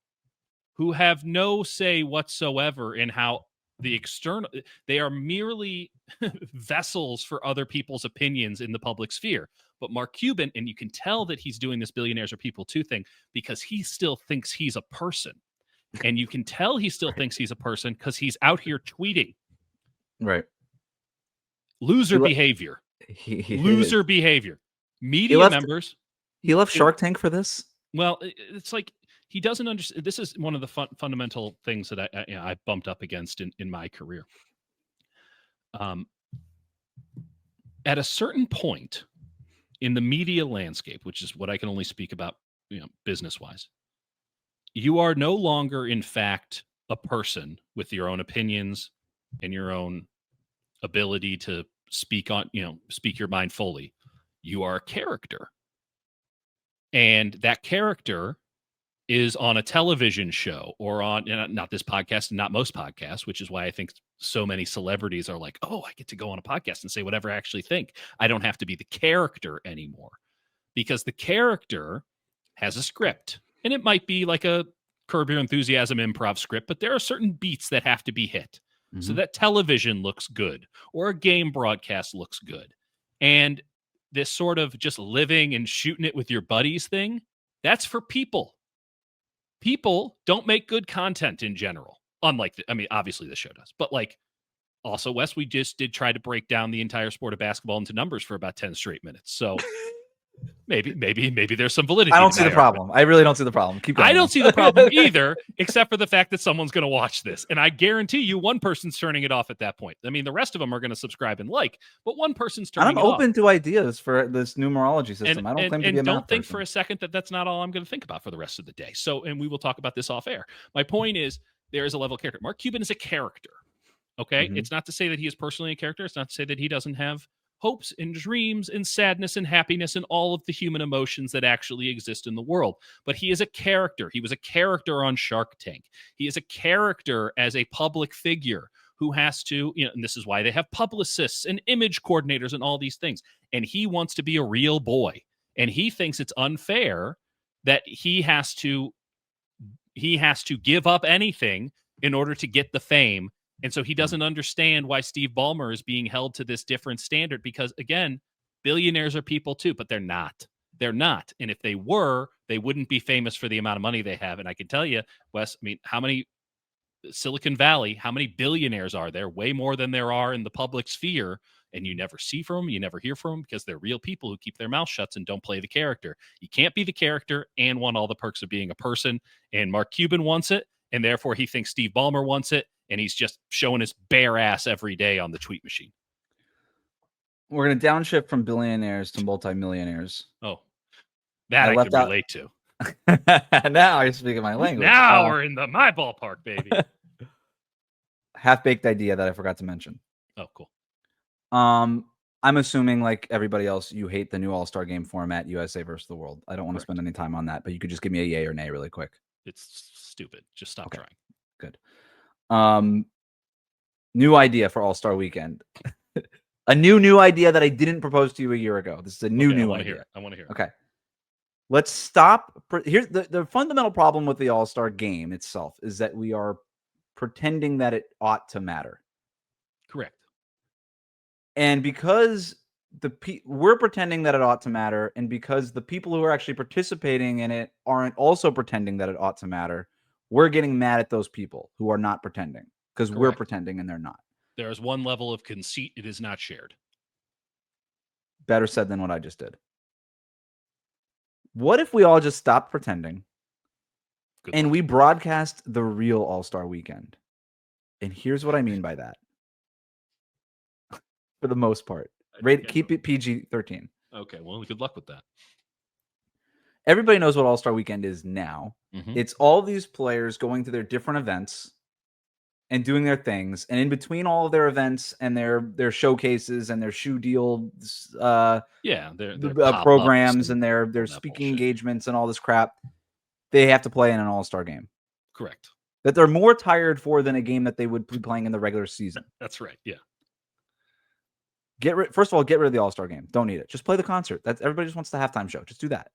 who have no say whatsoever in how they are merely vessels for other people's opinions in the public sphere. But Mark Cuban, and you can tell that he's doing this billionaires are people too thing because he still thinks he's a person. And you can tell he still thinks he's a person because he's out here tweeting. Right. Loser behavior. Loser behavior. Media members. He left Shark Tank for this? Well, it's like he doesn't understand. This is one of the fundamental things that I bumped up against in my career. At a certain point in the media landscape, which is what I can only speak about, business-wise, you are no longer, in fact, a person with your own opinions and your own ability to speak your mind fully. You are a character. And that character is on a television show or on, not this podcast and not most podcasts, which is why I think so many celebrities are like, oh, I get to go on a podcast and say whatever I actually think. I don't have to be the character anymore, because the character has a script, and it might be like a Curb Your Enthusiasm improv script, but there are certain beats that have to be hit so that television looks good or a game broadcast looks good. And this sort of just living and shooting it with your buddies thing, that's for people. people don't make good content in general. Unlike, obviously the show does, but like, also, Wes, we just did try to break down the entire sport of basketball into numbers for about 10 straight minutes. So maybe there's some validity. I don't see the problem. I really don't see the problem. Keep going. I don't see the problem either, except for the fact that someone's going to watch this. And I guarantee you one person's turning it off at that point. I mean, the rest of them are going to subscribe and like, but one person's turning it off. I'm open to ideas for this numerology system. I don't claim to be a math don't think person. for a second that that's not all I'm going to think about for the rest of the day. So, and we will talk about this off air. My point is, there is a level of character. Mark Cuban is a character. Okay. Mm-hmm. It's not to say that he is personally a character. It's not to say that he doesn't have hopes and dreams and sadness and happiness and all of the human emotions that actually exist in the world. But he is a character. He was a character on Shark Tank. He is a character as a public figure who has to, and this is why they have publicists and image coordinators and all these things. And he wants to be a real boy. And he thinks it's unfair that he has to give up anything in order to get the fame. And so he doesn't understand why Steve Ballmer is being held to this different standard because, again, billionaires are people too, but they're not. They're not. And if they were, they wouldn't be famous for the amount of money they have. And I can tell you, Wes, how many Silicon Valley, how many billionaires are there? Way more than there are in the public sphere. And you never see from them, you never hear from them because they're real people who keep their mouth shut and don't play the character. You can't be the character and want all the perks of being a person. And Mark Cuban wants it. And therefore he thinks Steve Ballmer wants it. And he's just showing his bare ass every day on the tweet machine. We're going to downshift from billionaires to multimillionaires. Oh, that I can relate to. Now you're speaking my language. Now we're in my ballpark, baby. Half-baked idea that I forgot to mention. Oh, cool. I'm assuming, like everybody else, you hate the new All-Star Game format, USA versus the world. I don't want to spend any time on that, but you could just give me a yay or nay really quick. It's stupid. Just stop trying. Good. New idea for All-Star Weekend. A new idea that I didn't propose to you a year ago. This is a new idea. I want to hear it. Okay. Let's stop. Here's the fundamental problem with the All-Star Game itself is that we are pretending that it ought to matter. Correct. And because we're pretending that it ought to matter, and because the people who are actually participating in it aren't also pretending that it ought to matter, we're getting mad at those people who are not pretending because we're pretending and they're not. There is one level of conceit. It is not shared. Better said than what I just did. What if we all just stopped pretending and we broadcast the real All-Star Weekend? And here's what I mean by that. For the most part. Keep it PG-13. Okay, well, good luck with that. Everybody knows what All-Star Weekend is now. Mm-hmm. It's all these players going to their different events and doing their things. And in between all of their events and their showcases and their shoe deals, their programs and their speaking engagements and all this crap, they have to play in an All-Star Game. Correct. That they're more tired for than a game that they would be playing in the regular season. That's right, yeah. First of all, get rid of the All-Star Game. Don't need it. Just play the concert. Everybody just wants the halftime show. Just do that.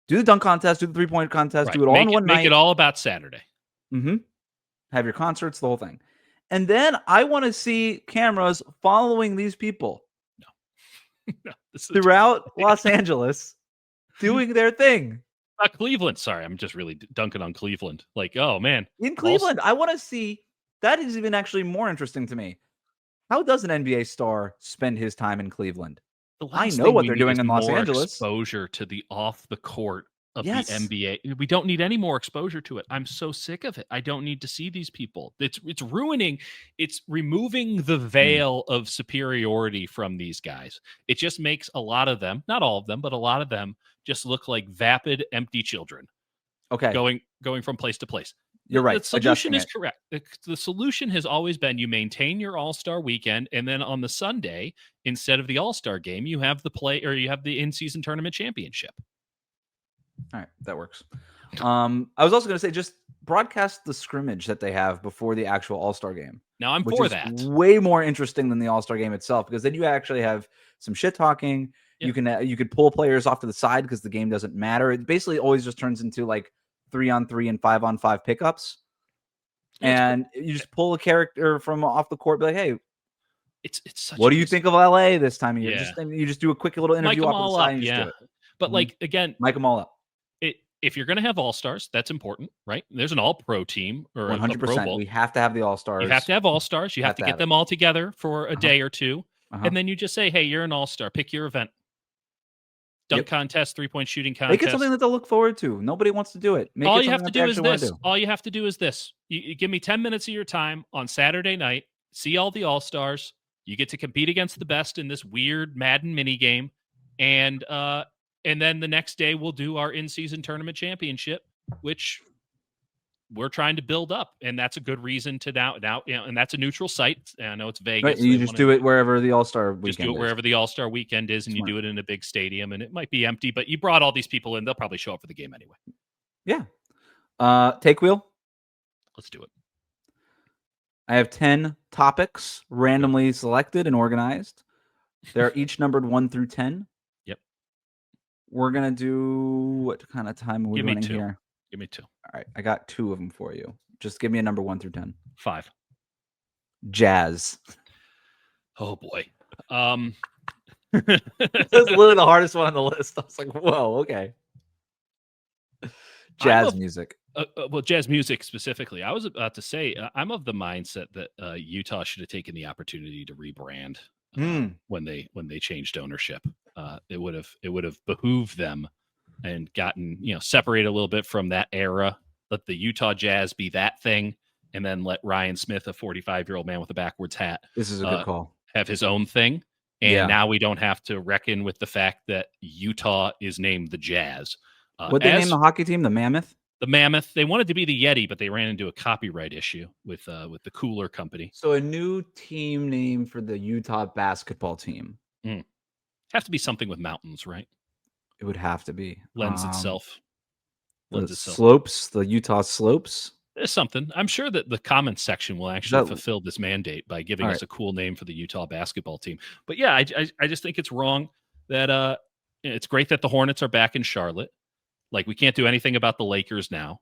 Do the dunk contest, do the three-point contest, right. Do it all in one night. Make it all about Saturday. Mm-hmm. Have your concerts, the whole thing. And then I want to see cameras following these people. No. Throughout Los Angeles doing their thing. Cleveland. Sorry, I'm just really dunking on Cleveland. Like, oh, man. In Cleveland, I want to see. That is even actually more interesting to me. How does an NBA star spend his time in Cleveland? I know what they're doing in Los Angeles. Exposure to the off the court of the NBA. We don't need any more exposure to it. I'm so sick of it. I don't need to see these people. It's ruining. It's removing the veil of superiority from these guys. It just makes a lot of them, not all of them, but a lot of them, just look like vapid, empty children. Okay, going from place to place. You're right. The solution is correct. The solution has always been you maintain your All-Star Weekend, and then on the Sunday, instead of the All-Star Game, you have the in-season tournament championship. All right, that works. I was also going to say just broadcast the scrimmage that they have before the actual All-Star Game. Now I'm for that. Way more interesting than the All-Star Game itself because then you actually have some shit talking. Yep. You could pull players off to the side because the game doesn't matter. It basically always just turns into like 3-on-3 and 5-on-5 pickups. And you just pull a character from off the court, be like, hey, it's such what do you think of LA this time of year? Yeah. You just do a quick little interview off to the side and just do it. But like again, mic them all up. if you're going to have all-stars, that's important, right? There's an all-pro team or a Pro 100%. Bowl. We have to have the all-stars. You have to have all-stars. You have to get them all together for a day or two. And then you just say, hey, you're an all-star. Pick your event. Dunk contest, three-point shooting contest. Make it something that they'll look forward to. Nobody wants to do it. All you have to do is this. All you have to do is this. You give me 10 minutes of your time on Saturday night. See all the all-stars. You get to compete against the best in this weird Madden mini game. And then the next day we'll do our in-season tournament championship, which we're trying to build up, and that's a good reason to now, and that's a neutral site. I know it's Vegas. Right, you just do it wherever the All-Star weekend is. Just do it wherever the All-Star weekend is, and you do it in a big stadium, and it might be empty, but you brought all these people in. They'll probably show up for the game anyway. Yeah. Take wheel. Let's do it. I have 10 topics randomly selected and organized. They're each numbered 1 through 10. Yep. We're going to do, what kind of time are we running here? Give me 2. All right. I got 2 of them for you. Just give me a number 1 through 10. 5. Jazz. Oh, boy. This is literally the hardest one on the list. I was like, whoa, okay. Jazz music. Well, jazz music specifically. I was about to say, I'm of the mindset that Utah should have taken the opportunity to rebrand when they changed ownership. It would have behooved them and gotten, separated a little bit from that era. Let the Utah Jazz be that thing, and then let Ryan Smith, a 45-year-old man with a backwards hat, this is a good call, have his own thing. And now we don't have to reckon with the fact that Utah is named the Jazz. What they name the hockey team? The Mammoth? The Mammoth. They wanted to be the Yeti, but they ran into a copyright issue with the Cooler Company. So a new team name for the Utah basketball team. Have to be something with mountains, right? It would have to be. Lends itself. Slopes, the Utah Slopes. There's something. I'm sure that the comments section will actually fulfill this mandate by giving us a cool name for the Utah basketball team. But yeah, I just think it's wrong that it's great that the Hornets are back in Charlotte. Like, we can't do anything about the Lakers now,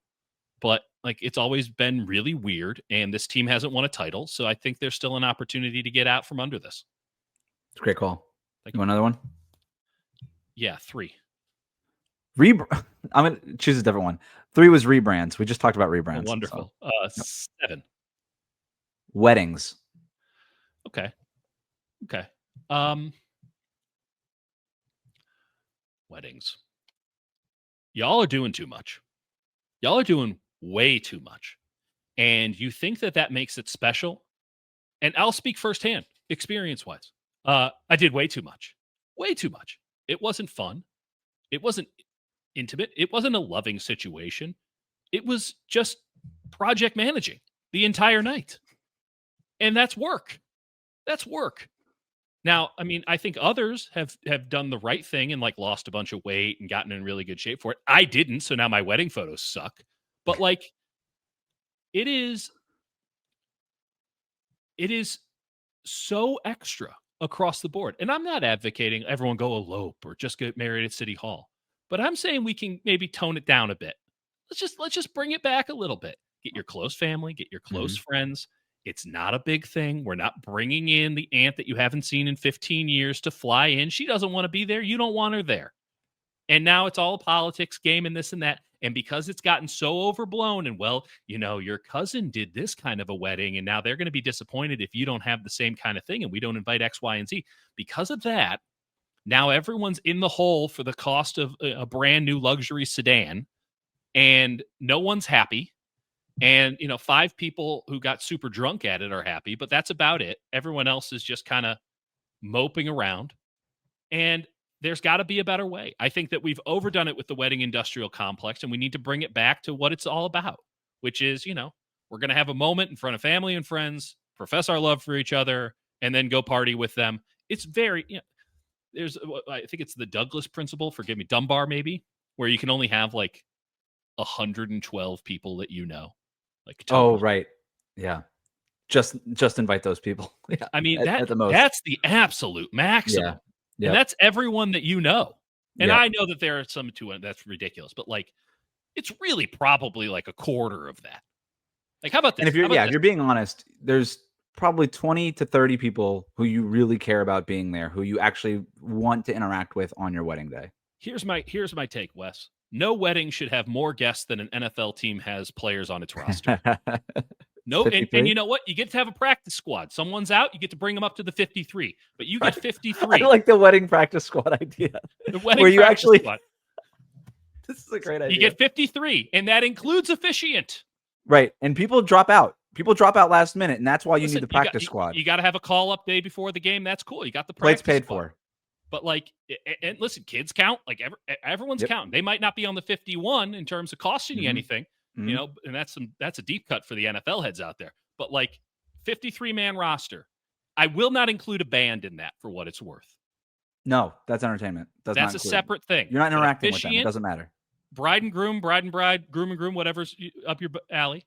but like, it's always been really weird, and this team hasn't won a title, so I think there's still an opportunity to get out from under this. It's a great call. You want another one? Yeah, 3. I'm going to choose a different one. 3 was rebrands. We just talked about rebrands. Oh, wonderful. So. 7. Weddings. Okay. Weddings. Y'all are doing too much. Y'all are doing way too much. And you think that makes it special? And I'll speak firsthand, experience-wise. I did way too much. Way too much. It wasn't fun. It wasn't intimate. It wasn't a loving situation. It was just project managing the entire night. And that's work. That's work. Now, I mean, I think others have done the right thing and like lost a bunch of weight and gotten in really good shape for it. I didn't, so now my wedding photos suck. But like, it is so extra across the board. And I'm not advocating everyone go elope or just get married at City Hall. But I'm saying we can maybe tone it down a bit. Let's just bring it back a little bit. Get your close family, get your close friends. It's not a big thing. We're not bringing in the aunt that you haven't seen in 15 years to fly in. She doesn't want to be there. You don't want her there. And now it's all a politics game and this and that. And because it's gotten so overblown and, well, your cousin did this kind of a wedding and now they're going to be disappointed if you don't have the same kind of thing and we don't invite X, Y, and Z. Because of that, now everyone's in the hole for the cost of a brand new luxury sedan and no one's happy. And, 5 people who got super drunk at it are happy, but that's about it. Everyone else is just kind of moping around. And there's got to be a better way. I think that we've overdone it with the wedding industrial complex, and we need to bring it back to what it's all about, which is, we're going to have a moment in front of family and friends, profess our love for each other, and then go party with them. It's very, I think it's the Douglas principle, forgive me, Dunbar maybe, where you can only have like 112 people that Like, oh, right. Yeah. Just invite those people. Yeah. I mean, that's the absolute maximum. Yeah. And that's everyone that you know. And I know that there are some that's ridiculous, but like, it's really probably like a quarter of that. Like, how about this? And if you're being honest, there's probably 20 to 30 people who you really care about being there, who you actually want to interact with on your wedding day. Here's my take, Wes. No wedding should have more guests than an NFL team has players on its roster. No, and 53? you know what? You get to have a practice squad. Someone's out, you get to bring them up to the 53. But you get Right. 53. I like the wedding practice squad idea. The wedding where you practice actually squad. This is a great idea. You get 53, and that includes officiant. Right. And people drop out. People drop out last minute, and that's why you Listen, need the practice squad. You got to have a call up day before the game. That's cool. You got the Plates practice paid squad. for. But like, and listen, kids count. Like everyone's counting. They might not be on the 51 in terms of costing you anything, you know. And that's a deep cut for the NFL heads out there. But like, 53-man roster. I will not include a band in that for what it's worth. No, that's entertainment. That's a separate thing. You're not interacting with them. It doesn't matter. Bride and groom, bride and bride, groom and groom, whatever's up your alley.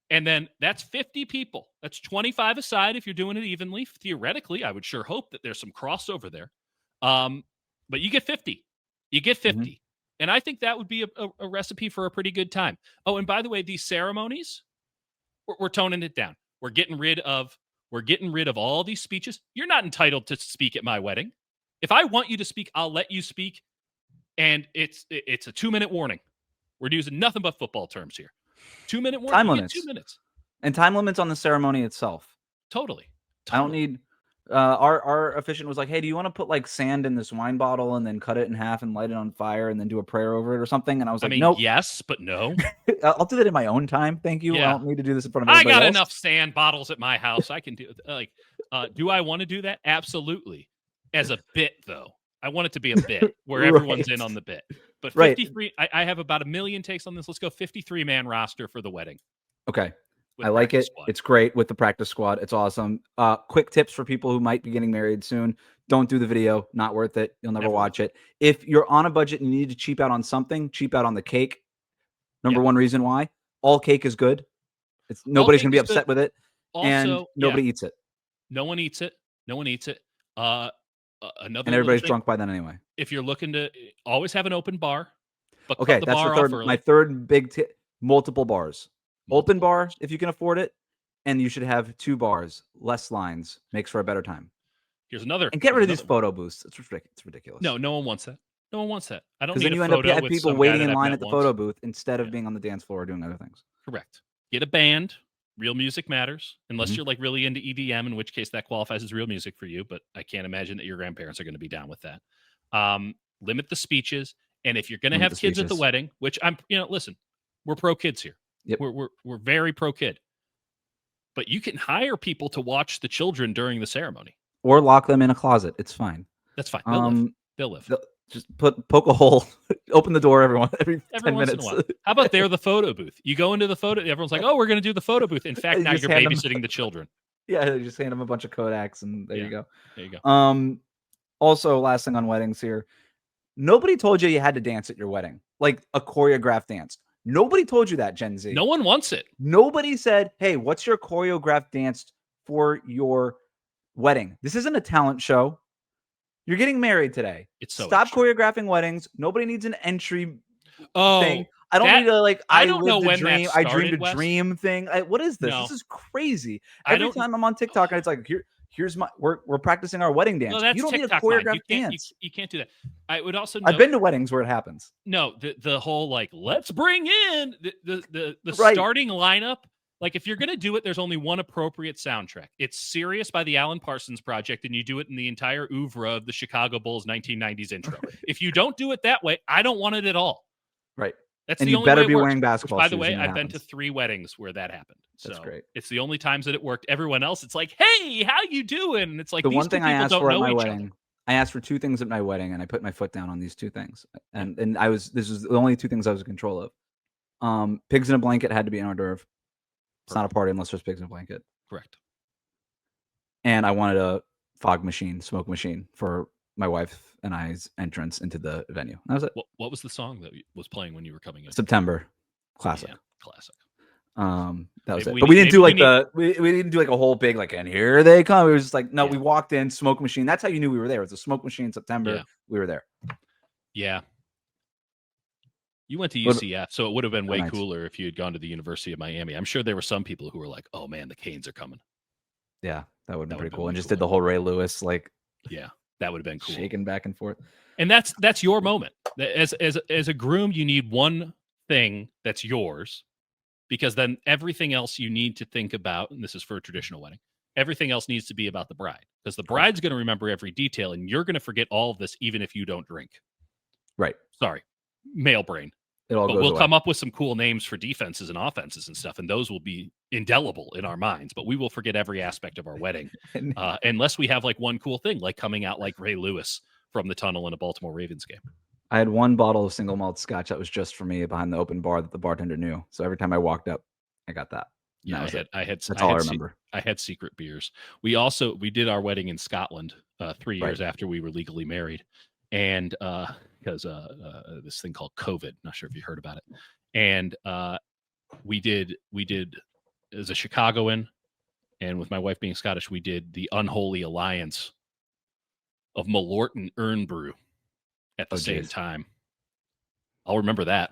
And then that's 50 people. That's 25 aside if you're doing it evenly. Theoretically, I would sure hope that there's some crossover there. But you get 50. You get 50. And I think that would be a recipe for a pretty good time. Oh, and by the way, these ceremonies, we're toning it down. We're getting rid of all these speeches. You're not entitled to speak at my wedding. If I want you to speak, I'll let you speak. And it's a 2-minute warning. We're using nothing but football terms here. 2-minute warning. Time limits. 2 minutes. And time limits on the ceremony itself. Totally. I don't need. Our officiant was like, "Hey, do you want to put like sand in this wine bottle and then cut it in half and light it on fire and then do a prayer over it or something?" And I was like, "Nope." Yes, but no. I'll do that in my own time. Thank you. Yeah. I don't need to do this in front of everybody I got else. enough sand bottles at my house. I can do like. Do I want to do that? Absolutely. As a bit, though, I want it to be a bit where everyone's in on the bit. But 53, I have about 1 million takes on this. Let's go 53-man roster for the wedding. Okay. I like it. Squad. It's great with the practice squad. It's awesome. Quick tips for people who might be getting married soon. Don't do the video. Not worth it. You'll never watch it. If you're on a budget and you need to cheap out on something, cheap out on the cake. Number one reason why. All cake is good. Nobody's going to be upset with it. Also, and nobody eats it. No one eats it. No one eats it. And everybody's drunk by then anyway. If you're looking to always have an open bar. But okay, that's the third. My third big tip. Multiple bars. Open bar if you can afford it, and you should have 2 bars, less lines, makes for a better time. Here's another, and get rid of these photo booths. It's ridiculous. No one wants that. No one wants that. I don't. Because then you end up having people waiting in line at the photo booth instead of being on the dance floor or doing other things. Correct. Get a band. Real music matters, unless you're like really into EDM, in which case that qualifies as real music for you. But I can't imagine that your grandparents are going to be down with that. Limit the speeches, and if you're going to have kids at the wedding, which listen, we're pro kids here. Yep. We're very pro kid, but you can hire people to watch the children during the ceremony, or lock them in a closet. It's fine. That's fine. They'll live. Just poke a hole, open the door every 10 once minutes. In a while. How about they're the photo booth? You go into the photo. Everyone's like, "Oh, we're going to do the photo booth." In fact, now you're babysitting the children. Yeah, you just hand them a bunch of Kodaks, and there you go. There you go. Also, last thing on weddings here. Nobody told you had to dance at your wedding, like a choreographed dance. Nobody told you that, Gen Z. No one wants it. Nobody said, "Hey, what's your choreographed dance for your wedding?" This isn't a talent show. You're getting married today. Stop choreographing weddings. Nobody needs an entry thing. I don't need to I don't know when dream. I dreamed a dream thing. What is this? No. This is crazy. Every time I'm on TikTok, it's like here's my we're practicing our wedding dance. No, that's you don't TikTok need a choreographed dance. You can't do that. I would also. I've been to weddings where it happens. No, the whole let's bring in the starting lineup. Like, if you're going to do it, there's only one appropriate soundtrack. It's Sirius by the Alan Parsons Project, and you do it in the entire oeuvre of the Chicago Bulls 1990s intro. If you don't do it that way, I don't want it at all. Right. That's and the you only better way be it works. wearing basketball Which, by shoes. the way, I've been to 3 weddings where that happened. That's great. It's the only times that it worked. Everyone else, it's like, hey, how you doing? And it's like, the these one thing two I people asked don't for at know my each wedding. other. I asked for 2 things at my wedding, and I put my foot down on these 2 things. And this was the only 2 things I was in control of. Pigs in a blanket had to be an hors d'oeuvre. It's not a party unless there's pigs in a blanket. Correct. And I wanted a fog machine, smoke machine for my wife and I's entrance into the venue. That was it. What was the song that was playing when you were coming in? September. Classic. Yeah, classic. That was it. But we didn't do we didn't do like a whole big and here they come. It was just like, no, we walked in, smoke machine. That's how you knew we were there. It was a smoke machine. September. Yeah. We were there. Yeah. You went to UCF, so it would have been way cooler if you had gone to the University of Miami. I'm sure there were some people who were like, "Oh man, the Canes are coming." Yeah, that would have been pretty cool. And just did the whole Ray Lewis yeah, that would have been cool, shaking back and forth. And that's your moment. As a groom, you need one thing that's yours, because then everything else you need to think about, and this is for a traditional wedding, everything else needs to be about the bride, because the bride's going to remember every detail, and you're going to forget all of this even if you don't drink. Right. Sorry, male brain. It all But goes we'll away. come up with some cool names for defenses and offenses and stuff, and those will be indelible in our minds. But we will forget every aspect of our wedding, unless we have like one cool thing, like coming out like Ray Lewis from the tunnel in a Baltimore Ravens game. I had one bottle of single malt scotch that was just for me behind the open bar that the bartender knew. So every time I walked up, I got that. Yeah, That's all I remember. I had secret beers. We did our wedding in Scotland 3 years after we were legally married, and because this thing called COVID, not sure if you heard about it, and we did as a Chicagoan, and with my wife being Scottish, we did the unholy alliance of Malort and Urn Brew at the same time. I'll remember that.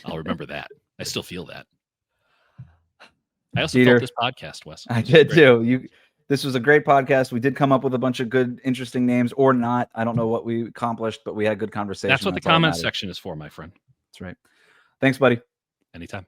I'll remember that. I still feel that. I also felt this podcast, Wes. I did too. This was a great podcast. We did come up with a bunch of good, interesting names, or not. I don't know what we accomplished, but we had good conversation. That's what the comments section is for, my friend. That's right. Thanks, buddy. Anytime.